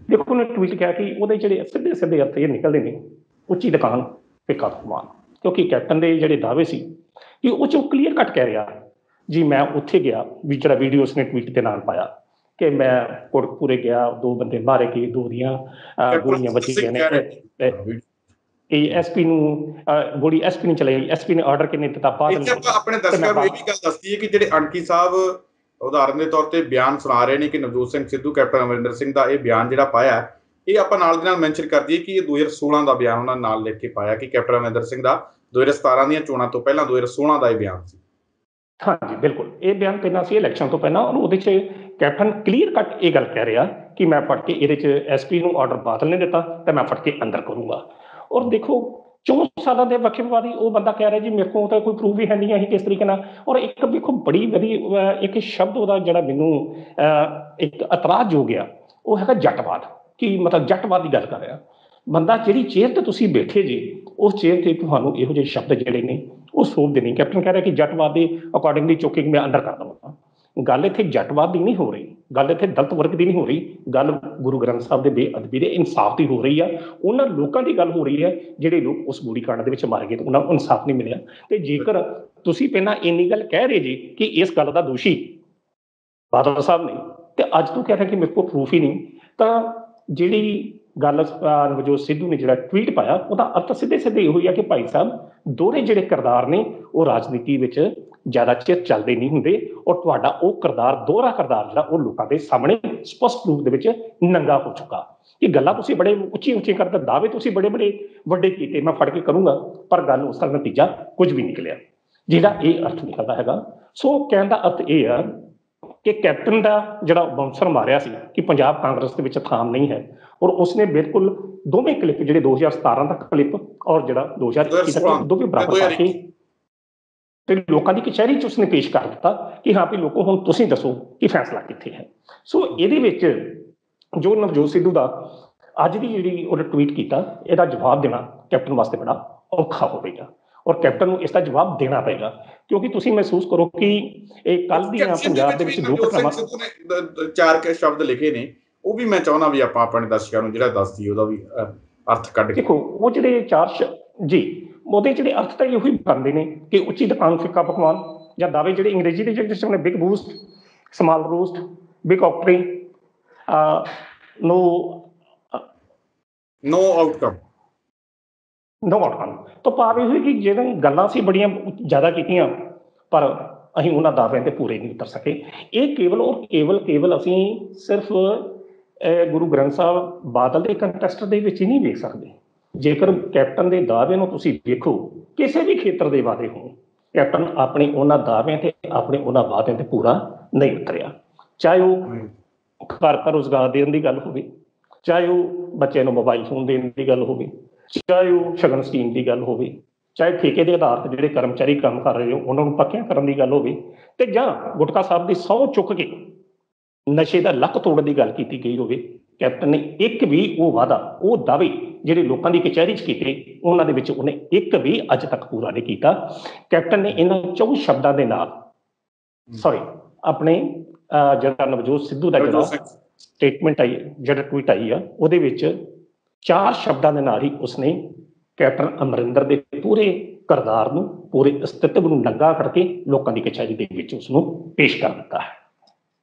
B: ਦੇਖੋ ਉਹਨੇ ਟਵੀਟ ਕਿਹਾ ਕਿ ਉਹਦੇ ਜਿਹੜੇ ਸਿੱਧੇ ਸਿੱਧੇ ਅਰਥ ਇਹ ਨਿਕਲਦੇ ਨੇ ਉੱਚੀ ਦੁਕਾਨ ਫਿੱਕਾ ਪਕਵਾਨ, ਕਿਉਂਕਿ ਕੈਪਟਨ ਦੇ ਜਿਹੜੇ ਦਾਅਵੇ ਸੀ ਕਿ ਉਹ 'ਚ ਕਲੀਅਰ ਕੱਟ ਕਹਿ ਰਿਹਾ ਜੀ ਮੈਂ ਉੱਥੇ ਗਿਆ ਵੀ ਜਿਹੜਾ ਵੀਡੀਓ ਉਸਨੇ ਟਵੀਟ ਦੇ ਨਾਲ ਪਾਇਆ ਕਿ ਮੈਂ ਕੋਟਕਪੂਰੇ ਗਿਆ, 2 ਬੰਦੇ ਮਾਰੇ ਗਏ, 2 ਦੀਆਂ ਗੋਲੀਆਂ ਵੱਜੀਆਂ ਨੇ, ਐਸਪੀ ਨੂੰ ਗੋਲੀ ਐਸਪੀ ਨੂੰ ਚਲਾਈ, ਐਸਪੀ ਨੇ ਆਰਡਰ ਕਿੰਨੇ ਦਿੱਤਾ ਬਾਅਦ
A: ਆਪਣੇ ਦਰਸ਼ਕਾਂ ਨੂੰ ਇਹ ਵੀ ਗੱਲ ਦੱਸਦੀ ਹੈ ਕਿ ਜਿਹੜੇ ਅਣਖੀ ਸਾਹਿਬ ਉਦਾਹਰਨ ਦੇ ਤੌਰ ਤੇ ਬਿਆਨ ਸੁਣਾ ਰਹੇ ਨੇ ਕਿ ਨਵਜੋਤ ਸਿੰਘ ਸਿੱਧੂ ਕੈਪਟਨ ਅਮਰਿੰਦਰ ਸਿੰਘ ਦਾ ਇਹ ਬਿਆਨ ਜਿਹੜਾ ਪਾਇਆ, ਇਹ ਆਪਾਂ ਨਾਲ ਦੀ ਨਾਲ ਮੈਂਸ਼ਨ ਕਰ ਦਈਏ ਕਿ ਇਹ 2016 ਦਾ ਬਿਆਨ ਉਹਨਾਂ ਨਾਲ ਲਿਖ ਕੇ ਪਾਇਆ ਕਿ ਕੈਪਟਨ ਅਮਰਿੰਦਰ ਸਿੰਘ ਦਾ 2017 ਦੀਆਂ ਚੋਣਾਂ ਤੋਂ ਪਹਿਲਾਂ 2016 ਦਾ ਇਹ ਬਿਆਨ ਸੀ।
B: ਹਾਂਜੀ ਬਿਲਕੁਲ, ਇਹ ਬਿਆਨ ਪਹਿਲਾਂ ਸੀ ਇਲੈਕਸ਼ਨ ਤੋਂ ਪਹਿਲਾਂ, ਔਰ ਉਹਦੇ 'ਚ ਕੈਪਟਨ ਕਲੀਅਰ ਕੱਟ ਇਹ ਗੱਲ ਕਹਿ ਰਿਹਾ ਕਿ ਮੈਂ ਫੜ ਕੇ ਇਹਦੇ 'ਚ ਐਸਪੀ ਨੂੰ ਆਰਡਰ ਬਾਦਲ ਨੇ ਦਿੱਤਾ ਤੇ ਮੈਂ ਫੜ ਕੇ ਅੰਦਰ ਕਰੂੰਗਾ। ਔਰ ਦੇਖੋ 4 ਸਾਲਾਂ ਦੇ ਵਕੀਲਵਾਦੀ ਉਹ ਬੰਦਾ ਕਹਿ ਰਿਹਾ ਜੀ ਮੇਰੇ ਕੋਲ ਤਾਂ ਕੋਈ ਪ੍ਰੂਫ ਵੀ ਹੈ ਨਹੀਂ ਅਸੀਂ ਕਿਸ ਤਰੀਕੇ ਨਾਲ। ਔਰ ਇੱਕ ਵੇਖੋ ਬੜੀ ਵਧੀਆ ਇੱਕ ਸ਼ਬਦ ਉਹਦਾ ਜਿਹੜਾ ਮੈਨੂੰ ਇੱਕ ਇਤਰਾਜ਼ ਹੋ ਗਿਆ ਉਹ ਹੈਗਾ ਜੱਟਵਾਦ, ਕਿ ਮਤਲਬ ਜੱਟਵਾਦ ਦੀ ਗੱਲ ਕਰ ਰਿਹਾ ਬੰਦਾ। ਜਿਹੜੀ ਚੇਅਰ ਤੇ ਤੁਸੀਂ ਬੈਠੇ ਜੀ ਉਸ ਚੇਅਰ ਤੇ ਤੁਹਾਨੂੰ ਇਹੋ ਜਿਹੇ ਸ਼ਬਦ ਜਿਹੜੇ ਨੇ ਉਹ ਸੋਭਦੇ ਨਹੀਂ। ਕੈਪਟਨ ਕਹਿ ਰਿਹਾ ਕਿ ਜੱਟਵਾਦ ਦੇ ਅਕੋਰਡਿੰਗਲੀ ਚੁੱਕ ਕੇ ਮੈਂ ਅੰਦਰ ਕਰ ਦਵਾਂਗਾ। ਗੱਲ ਇੱਥੇ ਜੱਟਵਾਦ ਦੀ ਨਹੀਂ ਹੋ ਰਹੀ, ਗੱਲ ਇੱਥੇ ਦਲਿਤ ਵਰਗ ਦੀ ਨਹੀਂ ਹੋ ਰਹੀ, ਗੱਲ ਗੁਰੂ ਗ੍ਰੰਥ ਸਾਹਿਬ ਦੇ ਬੇਅਦਬੀ ਦੇ ਇਨਸਾਫ ਦੀ ਹੋ ਰਹੀ ਆ। ਉਹਨਾਂ ਲੋਕਾਂ ਦੀ ਗੱਲ ਹੋ ਰਹੀ ਹੈ ਜਿਹੜੇ ਲੋਕ ਉਸ ਗੋਲੀ ਕਾਂਡ ਦੇ ਵਿੱਚ ਮਾਰੇ ਗਏ ਤੇ ਉਹਨਾਂ ਨੂੰ ਇਨਸਾਫ ਨਹੀਂ ਮਿਲਿਆ। ਤੇ ਜੇਕਰ ਤੁਸੀਂ ਪਹਿਲਾਂ ਇੰਨੀ ਗੱਲ ਕਹਿ ਰਹੇ ਜੀ ਕਿ ਇਸ ਗੱਲ ਦਾ ਦੋਸ਼ੀ ਬਾਦਲ ਸਾਹਿਬ ਨੇ ਤੇ ਅੱਜ ਤੋਂ ਕਹਿ ਰਹੇ ਕਿ ਮੇਰੇ ਕੋਲ ਪ੍ਰੂਫ ਹੀ ਨਹੀਂ, ਤਾਂ ਜਿਹੜੀ ਗੱਲ ਨਵਜੋਤ ਸਿੱਧੂ ਨੇ ਜਿਹੜਾ ਟਵੀਟ ਪਾਇਆ ਉਹਦਾ ਅਰਥ ਸਿੱਧੇ ਸਿੱਧੇ ਇਹੋ ਹੀ ਆ ਕਿ ਭਾਈ ਸਾਹਿਬ ਦੋਹਰੇ ਜਿਹੜੇ ਕਿਰਦਾਰ ਨੇ ਉਹ ਰਾਜਨੀਤੀ ਵਿੱਚ ਜ਼ਿਆਦਾ ਚਿਰ ਚੱਲਦੇ ਨਹੀਂ ਹੁੰਦੇ, ਔਰ ਤੁਹਾਡਾ ਉਹ ਕਿਰਦਾਰ ਦੋਹਰਾ ਕਿਰਦਾਰ ਜਿਹੜਾ ਉਹ ਲੋਕਾਂ ਦੇ ਸਾਹਮਣੇ ਸਪਸ਼ਟ ਰੂਪ ਦੇ ਵਿੱਚ ਨੰਗਾ ਹੋ ਚੁੱਕਾ। ਇਹ ਗੱਲਾਂ ਤੁਸੀਂ ਬੜੇ ਉੱਚੀ ਕਰਦੇ, ਦਾਅਵੇ ਤੁਸੀਂ ਬੜੇ ਵੱਡੇ ਕੀਤੇ ਮੈਂ ਫੜ ਕੇ ਕਰੂੰਗਾ, ਪਰ ਗੱਲ ਉਸ ਦਾ ਨਤੀਜਾ ਕੁਝ ਵੀ ਨਿਕਲਿਆ ਜਿਹੜਾ ਇਹ ਅਰਥ ਨਿਕਲਦਾ ਹੈਗਾ। ਸੋ ਕਹਿਣ ਦਾ ਅਰਥ ਇਹ ਆ ਕਿ ਕੈਪਟਨ ਦਾ ਜਿਹੜਾ ਬਾਉਂਸਰ ਮਾਰਿਆ ਸੀ ਕਿ ਪੰਜਾਬ ਕਾਂਗਰਸ ਦੇ ਵਿੱਚ ਥਾਂ ਨਹੀਂ ਹੈ, ਔਰ ਉਸਨੇ ਬਿਲਕੁਲ ਦੋਵੇਂ ਕਲਿੱਪ ਜਿਹੜੇ 2017 ਦਾ ਕਲਿੱਪ ਔਰ ਜਿਹੜਾ 2021 ਦਾ ਕਲਿੱਪ ਦੋਵੇਂ ਬਰਾਬਰ ਕਰਕੇ ਤੇ ਲੋਕਾਂ ਦੀ ਕਚਹਿਰੀ 'ਚ ਉਸਨੇ ਪੇਸ਼ ਕਰ ਦਿੱਤਾ ਕਿ ਹਾਂ ਵੀ ਲੋਕੋ ਹੁਣ ਤੁਸੀਂ ਦੱਸੋ ਕਿ ਫੈਸਲਾ ਕਿੱਥੇ ਹੈ। ਸੋ ਇਹਦੇ ਵਿੱਚ ਜੋ ਨਵਜੋਤ ਸਿੱਧੂ ਦਾ ਅੱਜ ਦੀ ਜਿਹੜੀ ਉਹਨੇ ਟਵੀਟ ਕੀਤਾ ਇਹਦਾ ਜਵਾਬ ਦੇਣਾ ਕੈਪਟਨ ਵਾਸਤੇ ਬੜਾ ਔਖਾ ਹੋਵੇਗਾ, ਔਰ ਕੈਪਟਨ ਨੂੰ ਇਸ ਦਾ ਜਵਾਬ ਦੇਣਾ ਪਏਗਾ। ਕਿਉਂਕਿ ਤੁਸੀਂ ਮਹਿਸੂਸ ਕਰੋ ਕਿ ਇਹ ਕੱਲ੍ਹ ਦੀਆਂ ਪੰਜਾਬ ਦੇ ਵਿੱਚ ਦੋ ਘਟਨਾਵਾਂ
A: 4 ਸ਼ਬਦ ਲਿਖੇ ਨੇ, ਉਹ ਵੀ ਮੈਂ ਚਾਹੁੰਦਾ ਵੀ ਆਪਾਂ ਆਪਣੇ ਦਰਸ਼ਕਾਂ ਨੂੰ ਜਿਹੜਾ ਦੱਸ ਦਈਏ ਉਹਦਾ ਵੀ ਅਰਥ ਕੱਢ ਕੇ।
B: ਦੇਖੋ ਉਹ ਜਿਹੜੇ 4 ਜੀ ਉਹਦੇ ਜਿਹੜੇ ਅਰਥ ਤਾਂ ਇਹੋ ਹੀ ਬਣਦੇ ਨੇ ਕਿ ਉੱਚੀ ਦੁਕਾਨ ਫਿੱਕਾ ਪਕਵਾਨ, ਜਾਂ ਦਾਅਵੇ ਜਿਹੜੇ ਅੰਗਰੇਜ਼ੀ ਦੇ ਜਿਹੜੇ big boost, small roast, big ਆਕਟਰੀ, ਨੋ ਆਊਟਕਮ ਤਾਂ ਭਾਵ ਇਹ ਹੋਈ ਕਿ ਜਿਹੜੀਆਂ ਗੱਲਾਂ ਸੀ ਬੜੀਆਂ ਜ਼ਿਆਦਾ ਕੀਤੀਆਂ ਪਰ ਅਸੀਂ ਉਹਨਾਂ ਦਾਅਵਿਆਂ ਤੇ ਪੂਰੇ ਨਹੀਂ ਉਤਰ ਸਕੇ। ਇਹ ਕੇਵਲ ਅਸੀਂ ਸਿਰਫ ਗੁਰੂ ਗ੍ਰੰਥ ਸਾਹਿਬ ਬਾਦਲ ਦੇ ਕੰਟੈਸਟ ਦੇ ਵਿੱਚ ਹੀ ਨਹੀਂ ਵੇਖ ਸਕਦੇ। ਜੇਕਰ ਕੈਪਟਨ ਦੇ ਦਾਅਵੇ ਨੂੰ ਤੁਸੀਂ ਵੇਖੋ ਕਿਸੇ ਵੀ ਖੇਤਰ ਦੇ ਵਾਅਦੇ ਹੋਣ, ਕੈਪਟਨ ਆਪਣੇ ਉਹਨਾਂ ਦਾਅਵਿਆਂ ਤੇ ਆਪਣੇ ਉਹਨਾਂ ਵਾਅਦਿਆਂ ਤੇ ਪੂਰਾ ਨਹੀਂ ਉਤਰਿਆ। ਚਾਹੇ ਉਹ ਘਰ ਦਾ ਰੁਜ਼ਗਾਰ ਦੇਣ ਦੀ ਗੱਲ ਹੋਵੇ, ਚਾਹੇ ਉਹ ਬੱਚੇ ਨੂੰ ਮੋਬਾਈਲ ਫੋਨ ਦੇਣ ਦੀ ਗੱਲ ਹੋਵੇ, ਚਾਹੇ ਉਹ ਸ਼ਗਨ ਸਕੀਮ ਦੀ ਗੱਲ ਹੋਵੇ, ਚਾਹੇ ਠੇਕੇ ਦੇ ਆਧਾਰ 'ਤੇ ਜਿਹੜੇ ਕਰਮਚਾਰੀ ਕੰਮ ਕਰ ਰਹੇ ਹੋ ਉਹਨਾਂ ਨੂੰ ਪੱਕਿਆਂ ਕਰਨ ਦੀ ਗੱਲ ਹੋਵੇ, ਤੇ ਜਾਂ ਗੁਟਕਾ ਸਾਹਿਬ ਦੀ ਸਹੁੰ ਚੁੱਕ ਕੇ ਨਸ਼ੇ ਦਾ ਲੱਕ ਤੋੜਨ ਦੀ ਗੱਲ ਕੀਤੀ ਗਈ ਹੋਵੇ, ਕੈਪਟਨ ਨੇ ਇੱਕ ਵੀ ਉਹ ਵਾਅਦਾ, ਉਹ ਦਾਅਵੇ ਜਿਹੜੇ ਲੋਕਾਂ ਦੀ ਕਚਹਿਰੀ 'ਚ ਕੀਤੇ ਉਹਨਾਂ ਦੇ ਵਿੱਚ ਉਹਨੇ ਇੱਕ ਵੀ ਅੱਜ ਤੱਕ ਪੂਰਾ ਨਹੀਂ ਕੀਤਾ। ਕੈਪਟਨ ਨੇ ਇਹਨਾਂ 4 ਸ਼ਬਦਾਂ ਦੇ ਨਾਲ ਆਪਣੇ ਜਿਹੜਾ ਨਵਜੋਤ ਸਿੱਧੂ ਦਾ ਜਿਹੜਾ ਸਟੇਟਮੈਂਟ ਆਈ, ਜਿਹੜਾ ਟਵੀਟ ਆਈ ਆ, ਉਹਦੇ ਵਿੱਚ 4 ਸ਼ਬਦਾਂ ਦੇ ਨਾਲ ਹੀ ਉਸਨੇ ਕੈਪਟਨ ਅਮਰਿੰਦਰ ਦੇ ਪੂਰੇ ਕਿਰਦਾਰ ਨੂੰ, ਪੂਰੇ ਅਸਤਿਤਵ ਨੂੰ ਨੰਗਾ ਕਰਕੇ ਲੋਕਾਂ ਦੀ ਕਚਹਿਰੀ ਦੇ ਵਿੱਚ ਉਸਨੂੰ ਪੇਸ਼ ਕਰ ਦਿੱਤਾ ਹੈ।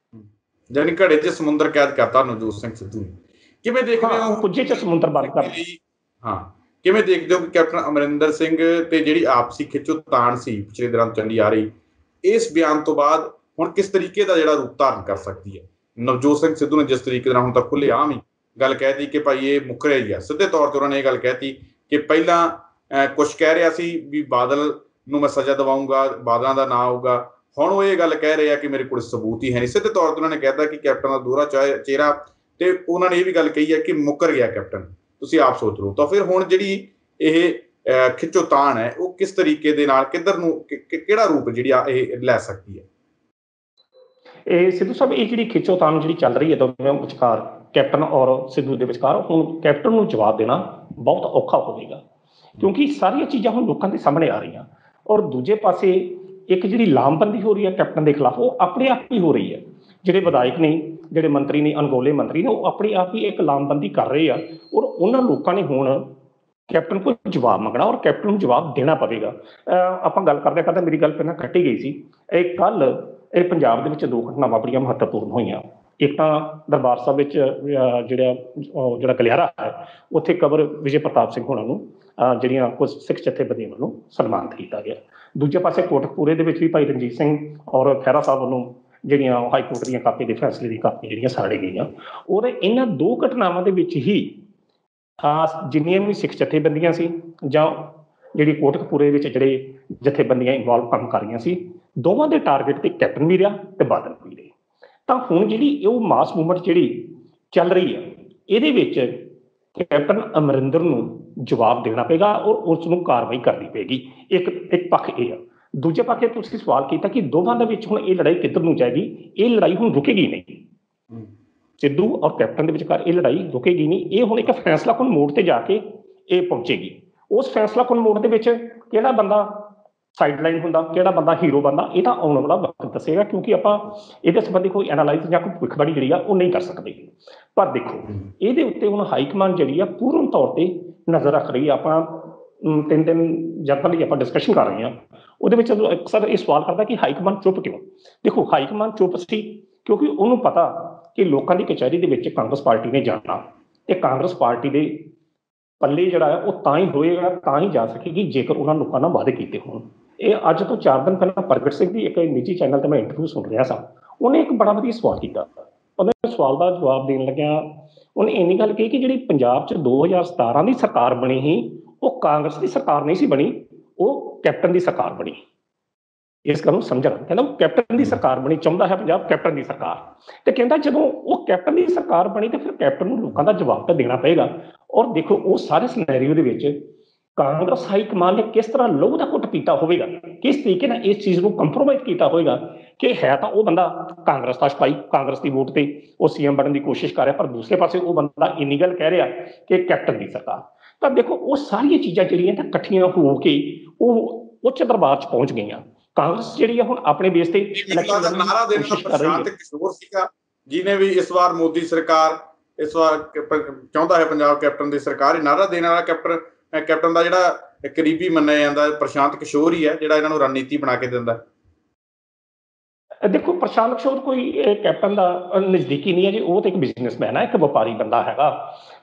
A: ਜਾਨੀ ਘੜੇ 'ਚ ਸਮੁੰਦਰ ਕੈਦ ਕਰਤਾ ਨਵਜੋਤ ਸਿੰਘ ਸਿੱਧੂ ਨੇ। ਕਿਵੇਂ ਦੇਖਦੇ ਹੋ
B: ਕੁੱਜੇ 'ਚ ਸਮੁੰਦਰ ਬੰਦ ਕਰ?
A: ਹਾਂ, ਕਿਵੇਂ ਦੇਖਦੇ ਹੋ ਕਿ ਕੈਪਟਨ ਅਮਰਿੰਦਰ ਸਿੰਘ ਤੇ ਜਿਹੜੀ ਆਪਸੀ ਖਿੱਚੋਤਾਣ ਸੀ ਪਿਛਲੇ ਦਿਨਾਂ ਤੋਂ ਚੱਲੀ ਆ ਰਹੀ, ਇਸ ਬਿਆਨ ਤੋਂ ਬਾਅਦ ਹੁਣ ਕਿਸ ਤਰੀਕੇ ਦਾ ਜਿਹੜਾ ਰੂਪ ਧਾਰਨ ਕਰ ਸਕਦੀ ਹੈ? ਨਵਜੋਤ ਸਿੰਘ ਸਿੱਧੂ ਨੇ ਜਿਸ ਤਰੀਕੇ ਨਾਲ ਹੁਣ ਤੱਕ ਖੁੱਲ੍ਹੇਆਮ ਹੀ ਗੱਲ ਕਹਿਤੀ ਕਿ ਭਾਈ ਇਹ ਮੁੱਕ ਰਿਹਾ ਹੀ ਆ, ਸਿੱਧੇ ਤੌਰ ਤੇ ਉਹਨਾਂ ਨੇ ਇਹ ਗੱਲ ਕਹਿਤੀ ਕਿ ਪਹਿਲਾਂ ਕੁਛ ਕਹਿ ਰਿਹਾ ਸੀ ਵੀ ਬਾਦਲ ਨੂੰ ਮੈਂ ਸਜ਼ਾ ਦਿਵਾਊਂਗਾ, ਬਾਦਲਾਂ ਦਾ ਨਾਂ ਆਊਗਾ, ਹੁਣ ਉਹ ਇਹ ਗੱਲ ਕਹਿ ਰਹੇ ਆ ਕਿ ਮੇਰੇ ਕੋਲ ਸਬੂਤ ਹੀ ਹੈ ਨਹੀਂ। ਸਿੱਧੇ ਤੌਰ ਤੇ ਉਹਨਾਂ ਨੇ ਕਹਿਤਾ ਕਿ ਕੈਪਟਨ ਦਾ ਦੋਹਰਾ ਚਿਹਰਾ, ਤੇ ਉਹਨਾਂ ਨੇ ਇਹ ਵੀ ਗੱਲ ਕਹੀ ਹੈ ਕਿ ਮੁੱਕਰ ਗਿਆ ਕੈਪਟਨ। ਤੁਸੀਂ ਆਪ ਸੋਚ ਲਓ। ਤਾਂ ਫਿਰ ਹੁਣ ਜਿਹੜੀ ਇਹ ਖਿੱਚੋਤਾਣ ਹੈ ਉਹ ਕਿਸ ਤਰੀਕੇ ਦੇ ਨਾਲ, ਕਿੱਧਰ ਨੂੰ, ਕਿਹੜਾ ਰੂਪ ਜਿਹੜੀ ਆ ਇਹ ਲੈ ਸਕਦੀ ਹੈ?
B: ਇਹ ਸਿੱਧੂ ਸਾਹਿਬ, ਇਹ ਜਿਹੜੀ ਖਿੱਚੋਤਾਣ ਜਿਹੜੀ ਚੱਲ ਰਹੀ ਹੈ ਦੋਵੇਂ ਵਿਚਕਾਰ, ਕੈਪਟਨ ਔਰ ਸਿੱਧੂ ਦੇ ਵਿਚਕਾਰ, ਹੁਣ ਕੈਪਟਨ ਨੂੰ ਜਵਾਬ ਦੇਣਾ ਬਹੁਤ ਔਖਾ ਹੋਵੇਗਾ, ਕਿਉਂਕਿ ਸਾਰੀਆਂ ਚੀਜ਼ਾਂ ਹੁਣ ਲੋਕਾਂ ਦੇ ਸਾਹਮਣੇ ਆ ਰਹੀਆਂ। ਔਰ ਦੂਜੇ ਪਾਸੇ ਇੱਕ ਜਿਹੜੀ ਲਾਮਬੰਦੀ ਹੋ ਰਹੀ ਹੈ ਕੈਪਟਨ ਦੇ ਖਿਲਾਫ, ਉਹ ਆਪਣੇ ਆਪ ਹੀ ਹੋ ਰਹੀ ਹੈ। ਜਿਹੜੇ ਵਿਧਾਇਕ ਨੇ, ਜਿਹੜੇ ਮੰਤਰੀ ਨੇ, ਅਣਗੌਲੇ ਮੰਤਰੀ ਨੇ, ਉਹ ਆਪਣੇ ਆਪ ਹੀ ਇੱਕ ਲਾਮਬੰਦੀ ਕਰ ਰਹੇ ਆ। ਔਰ ਉਹਨਾਂ ਲੋਕਾਂ ਨੇ ਹੁਣ ਕੈਪਟਨ ਕੋਲ ਜਵਾਬ ਮੰਗਣਾ ਔਰ ਕੈਪਟਨ ਨੂੰ ਜਵਾਬ ਦੇਣਾ ਪਵੇਗਾ। ਆਪਾਂ ਗੱਲ ਕਰਦੇ ਕਰਦੇ ਮੇਰੀ ਗੱਲ ਪਹਿਲਾਂ ਕੱਟੀ ਗਈ ਸੀ। ਇਹ ਕੱਲ ਇਹ ਪੰਜਾਬ ਦੇ ਵਿੱਚ ਦੋ ਘਟਨਾਵਾਂ ਬੜੀਆਂ ਮਹੱਤਵਪੂਰਨ ਹੋਈਆਂ। ਇੱਕ ਤਾਂ ਦਰਬਾਰ ਸਾਹਿਬ ਵਿੱਚ ਜਿਹੜਾ ਗਲਿਆਰਾ ਹੈ, ਉੱਥੇ ਕਬਰ ਵਿਜੇ ਪ੍ਰਤਾਪ ਸਿੰਘ ਹੋਣਾ ਨੂੰ ਜਿਹੜੀਆਂ ਕੁਝ ਸਿੱਖ ਜਥੇਬੰਦੀਆਂ ਵੱਲੋਂ ਸਨਮਾਨਿਤ ਕੀਤਾ ਗਿਆ। ਦੂਜੇ ਪਾਸੇ ਕੋਟਕਪੂਰੇ ਦੇ ਵਿੱਚ ਵੀ ਭਾਈ ਰਣਜੀਤ ਸਿੰਘ ਔਰ ਖਹਿਰਾ ਸਾਹਿਬ ਵੱਲੋਂ ਜਿਹੜੀਆਂ ਹਾਈ ਕੋਰਟ ਦੀਆਂ ਕਾਪੀ ਦੇ ਫੈਸਲੇ ਦੀ ਕਾਪੀਆਂ ਜਿਹੜੀਆਂ ਸਾੜੇ ਗਈਆਂ। ਔਰ ਇਹਨਾਂ ਦੋ ਘਟਨਾਵਾਂ ਦੇ ਵਿੱਚ ਹੀ ਜਿੰਨੀਆਂ ਵੀ ਸਿੱਖ ਜਥੇਬੰਦੀਆਂ ਸੀ ਜਾਂ ਜਿਹੜੀ ਕੋਟਕਪੂਰੇ ਵਿੱਚ ਜਿਹੜੇ ਜਥੇਬੰਦੀਆਂ ਇਨਵੋਲਵ ਕੰਮ ਕਰ ਰਹੀਆਂ ਸੀ, ਦੋਵਾਂ ਦੇ ਟਾਰਗੇਟ ਤੇ ਕੈਪਟਨ ਵੀ ਰਿਹਾ ਤੇ ਬਾਦਲ ਵੀ ਰਹੇ। ਤਾਂ ਹੁਣ ਜਿਹੜੀ ਉਹ ਮਾਸ ਮੂਵਮੈਂਟ ਜਿਹੜੀ ਚੱਲ ਰਹੀ ਹੈ, ਇਹਦੇ ਵਿੱਚ ਕੈਪਟਨ ਅਮਰਿੰਦਰ ਨੂੰ ਜਵਾਬ ਦੇਣਾ ਪਏਗਾ ਔਰ ਉਸ ਨੂੰ ਕਾਰਵਾਈ ਕਰਨੀ ਪਏਗੀ। ਇੱਕ ਪੱਖ ਇਹ ਆ। ਦੂਜੇ ਪਾਸੇ ਤੁਸੀਂ ਸਵਾਲ ਕੀਤਾ ਕਿ ਦੋਵਾਂ ਦੇ ਵਿੱਚ ਹੁਣ ਇਹ ਲੜਾਈ ਕਿੱਧਰ ਨੂੰ ਜਾਏਗੀ। ਇਹ ਲੜਾਈ ਹੁਣ ਰੁਕੇਗੀ ਨਹੀਂ। ਸਿੱਧੂ ਔਰ ਕੈਪਟਨ ਦੇ ਵਿਚਕਾਰ ਇਹ ਲੜਾਈ ਰੁਕੇਗੀ ਨਹੀਂ। ਇਹ ਹੁਣ ਇੱਕ ਫੈਸਲਾਕੁਨ ਮੋੜ ਤੇ ਜਾ ਕੇ ਇਹ ਪਹੁੰਚੇਗੀ। ਉਸ ਫੈਸਲਾਕੁਨ ਮੋੜ ਦੇ ਵਿੱਚ ਕਿਹੜਾ ਬੰਦਾ ਸਾਈਡਲਾਈਨ ਹੁੰਦਾ, ਕਿਹੜਾ ਬੰਦਾ ਹੀਰੋ ਬੰਦਾ, ਇਹ ਤਾਂ ਆਉਣ ਵਾਲਾ ਵਕਤ ਦੱਸੇਗਾ, ਕਿਉਂਕਿ ਆਪਾਂ ਇਹਦੇ ਸੰਬੰਧੀ ਕੋਈ ਐਨਾਲਾਈਜ਼ ਜਾਂ ਕੋਈ ਭਵਿੱਖਬਾਣੀ ਜਿਹੜੀ ਆ ਉਹ ਨਹੀਂ ਕਰ ਸਕਦੇ। ਪਰ ਦੇਖੋ, ਇਹਦੇ ਉੱਤੇ ਹੁਣ ਹਾਈਕਮਾਨ ਜਿਹੜੀ ਆ ਪੂਰਨ ਤੌਰ ਤੇ ਨਜ਼ਰ ਰੱਖ ਰਹੀ ਆ। ਆਪਾਂ 3 ਦਿਨ ਜਨਰਲੀ ਆਪਾਂ ਡਿਸਕਸ਼ਨ ਕਰ ਰਹੇ ਹਾਂ, ਉਹਦੇ ਵਿੱਚ ਅਕਸਰ ਇਹ ਸਵਾਲ ਕਰਦਾ ਕਿ ਹਾਈਕਮਾਨ ਚੁੱਪ ਕਿਉਂ। ਦੇਖੋ, ਹਾਈਕਮਾਨ ਚੁੱਪ ਸੀ ਕਿਉਂਕਿ ਉਹਨੂੰ ਪਤਾ ਕਿ ਲੋਕਾਂ ਦੀ ਕਚਹਿਰੀ ਦੇ ਵਿੱਚ ਕਾਂਗਰਸ ਪਾਰਟੀ ਨੇ ਜਾਣਾ, ਤੇ ਕਾਂਗਰਸ ਪਾਰਟੀ ਦੇ ਪੱਲੇ ਜਿਹੜਾ ਹੈ ਉਹ ਤਾਂ ਹੀ ਹੋਏਗਾ, ਤਾਂ ਹੀ ਜਾ ਸਕੇਗੀ ਜੇਕਰ ਉਹਨਾਂ ਲੋਕਾਂ ਨਾਲ ਵਾਅਦੇ ਕੀਤੇ ਹੋਣ। ਇਹ ਅੱਜ ਤੋਂ 4 ਦਿਨ ਪਹਿਲਾਂ ਪ੍ਰਗਟ ਸਿੰਘ ਦੀ ਇੱਕ ਨਿੱਜੀ ਚੈਨਲ ਤੇ ਮੈਂ ਇੰਟਰਵਿਊ ਸੁਣ ਰਿਹਾ ਸਾਂ। ਉਹਨੇ ਇੱਕ ਬੜਾ ਵਧੀਆ ਸਵਾਲ ਕੀਤਾ। ਉਹਨੇ ਸਵਾਲ ਦਾ ਜਵਾਬ ਦੇਣ ਲੱਗਿਆ ਉਹਨੇ ਇੰਨੀ ਗੱਲ ਕਹੀ ਕਿ ਜਿਹੜੀ ਪੰਜਾਬ 'ਚ 2017 ਦੀ ਸਰਕਾਰ ਬਣੀ ਸੀ, ਉਹ ਕਾਂਗਰਸ ਦੀ ਸਰਕਾਰ ਨਹੀਂ ਸੀ ਬਣੀ, ਉਹ ਕੈਪਟਨ ਦੀ ਸਰਕਾਰ ਬਣੀ। ਇਸ ਗੱਲ ਨੂੰ ਸਮਝਣਾ। ਕਹਿੰਦਾ ਉਹ ਕੈਪਟਨ ਦੀ ਸਰਕਾਰ ਬਣੀ, ਚਾਹੁੰਦਾ ਹੈ ਪੰਜਾਬ ਕੈਪਟਨ ਦੀ ਸਰਕਾਰ। ਤੇ ਕਹਿੰਦਾ ਜਦੋਂ ਉਹ ਕੈਪਟਨ ਦੀ ਸਰਕਾਰ ਬਣੀ ਤੇ ਫਿਰ ਕੈਪਟਨ ਨੂੰ ਲੋਕਾਂ ਦਾ ਜਵਾਬ ਤਾਂ ਦੇਣਾ ਪਏਗਾ। ਔਰ ਦੇਖੋ, ਉਹ ਸਾਰੇ ਸਿਨੈਰੀਓ ਦੇ ਵਿੱਚ ਕਾਂਗਰਸ ਹਾਈ ਕਮਾਨ ਨੇ ਕਿਸ ਤਰ੍ਹਾਂ ਲਹੂ ਦਾ ਘੁੱਟ ਪੀਤਾ ਹੋਵੇਗਾ, ਕਿਸ ਤਰੀਕੇ ਨਾਲ ਇਸ ਚੀਜ਼ ਨੂੰ ਕੰਪਰੋਮਾਈਜ਼ ਕੀਤਾ ਹੋਵੇਗਾ ਕਿ ਹੈ ਤਾਂ ਉਹ ਬੰਦਾ ਕਾਂਗਰਸ ਦਾ ਸਿਪਾਹੀ, ਕਾਂਗਰਸ ਦੀ ਵੋਟ ਤੇ ਉਹ ਸੀਐਮ ਬਣਨ ਦੀ ਕੋਸ਼ਿਸ਼ ਕਰ ਰਿਹਾ, ਪਰ ਦੂਸਰੇ ਪਾਸੇ ਉਹ ਬੰਦਾ ਇੰਨੀ ਗੱਲ ਕਹਿ ਰਿਹਾ ਕਿ ਕੈਪਟਨ ਦੀ ਸਰਕਾਰ। ਤਾਂ ਦੇਖੋ, ਉਹ ਸਾਰੀਆਂ ਚੀਜ਼ਾਂ ਜਿਹੜੀਆਂ ਤਾਂ ਇਕੱਠੀਆਂ ਹੋ ਕੇ ਉਹ ਉੱਚ ਦਰਬਾਰ 'ਚ ਪਹੁੰਚ ਗਈਆਂ। ਕਾਂਗਰਸ ਜਿਹੜੀ ਆ ਹੁਣ ਆਪਣੇ ਬੇਸ ਤੇ ਇਲੈਕਸ਼ਨ ਲੜਨ ਦੀ ਕੋਸ਼ਿਸ਼ ਕਰ ਰਹੀ ਹੈ।
A: ਕਿਸ਼ੋਰ ਸੀਗਾ ਜਿਹਨੇ ਵੀ ਇਸ ਵਾਰ ਮੋਦੀ ਸਰਕਾਰ, ਇਸ ਵਾਰ ਚਾਹੁੰਦਾ ਹੈ ਪੰਜਾਬ ਕੈਪਟਨ ਦੀ ਸਰਕਾਰ, ਇਹ ਨਾਰਾ ਦੇਣ ਵਾਲਾ ਕੈਪਟਨ ਦਾ ਜਿਹੜਾ ਕਰੀਬੀ ਮੰਨਿਆ ਜਾਂਦਾ ਪ੍ਰਸ਼ਾਂਤ ਕਿਸ਼ੋਰ ਹੀ ਹੈ, ਜਿਹੜਾ ਇਹਨਾਂ ਨੂੰ ਰਣਨੀਤੀ ਬਣਾ ਕੇ ਦਿੰਦਾ।
B: ਦੇਖੋ, ਪ੍ਰਸ਼ਾਂਤ ਕਿਸ਼ੋਰ ਕੋਈ ਕੈਪਟਨ ਦਾ ਨਜ਼ਦੀਕੀ ਨਹੀਂ ਹੈ ਜੀ। ਉਹ ਤਾਂ ਇੱਕ ਬਿਜ਼ਨਸਮੈਨ ਹੈ, ਇੱਕ ਵਪਾਰੀ ਬੰਦਾ ਹੈਗਾ।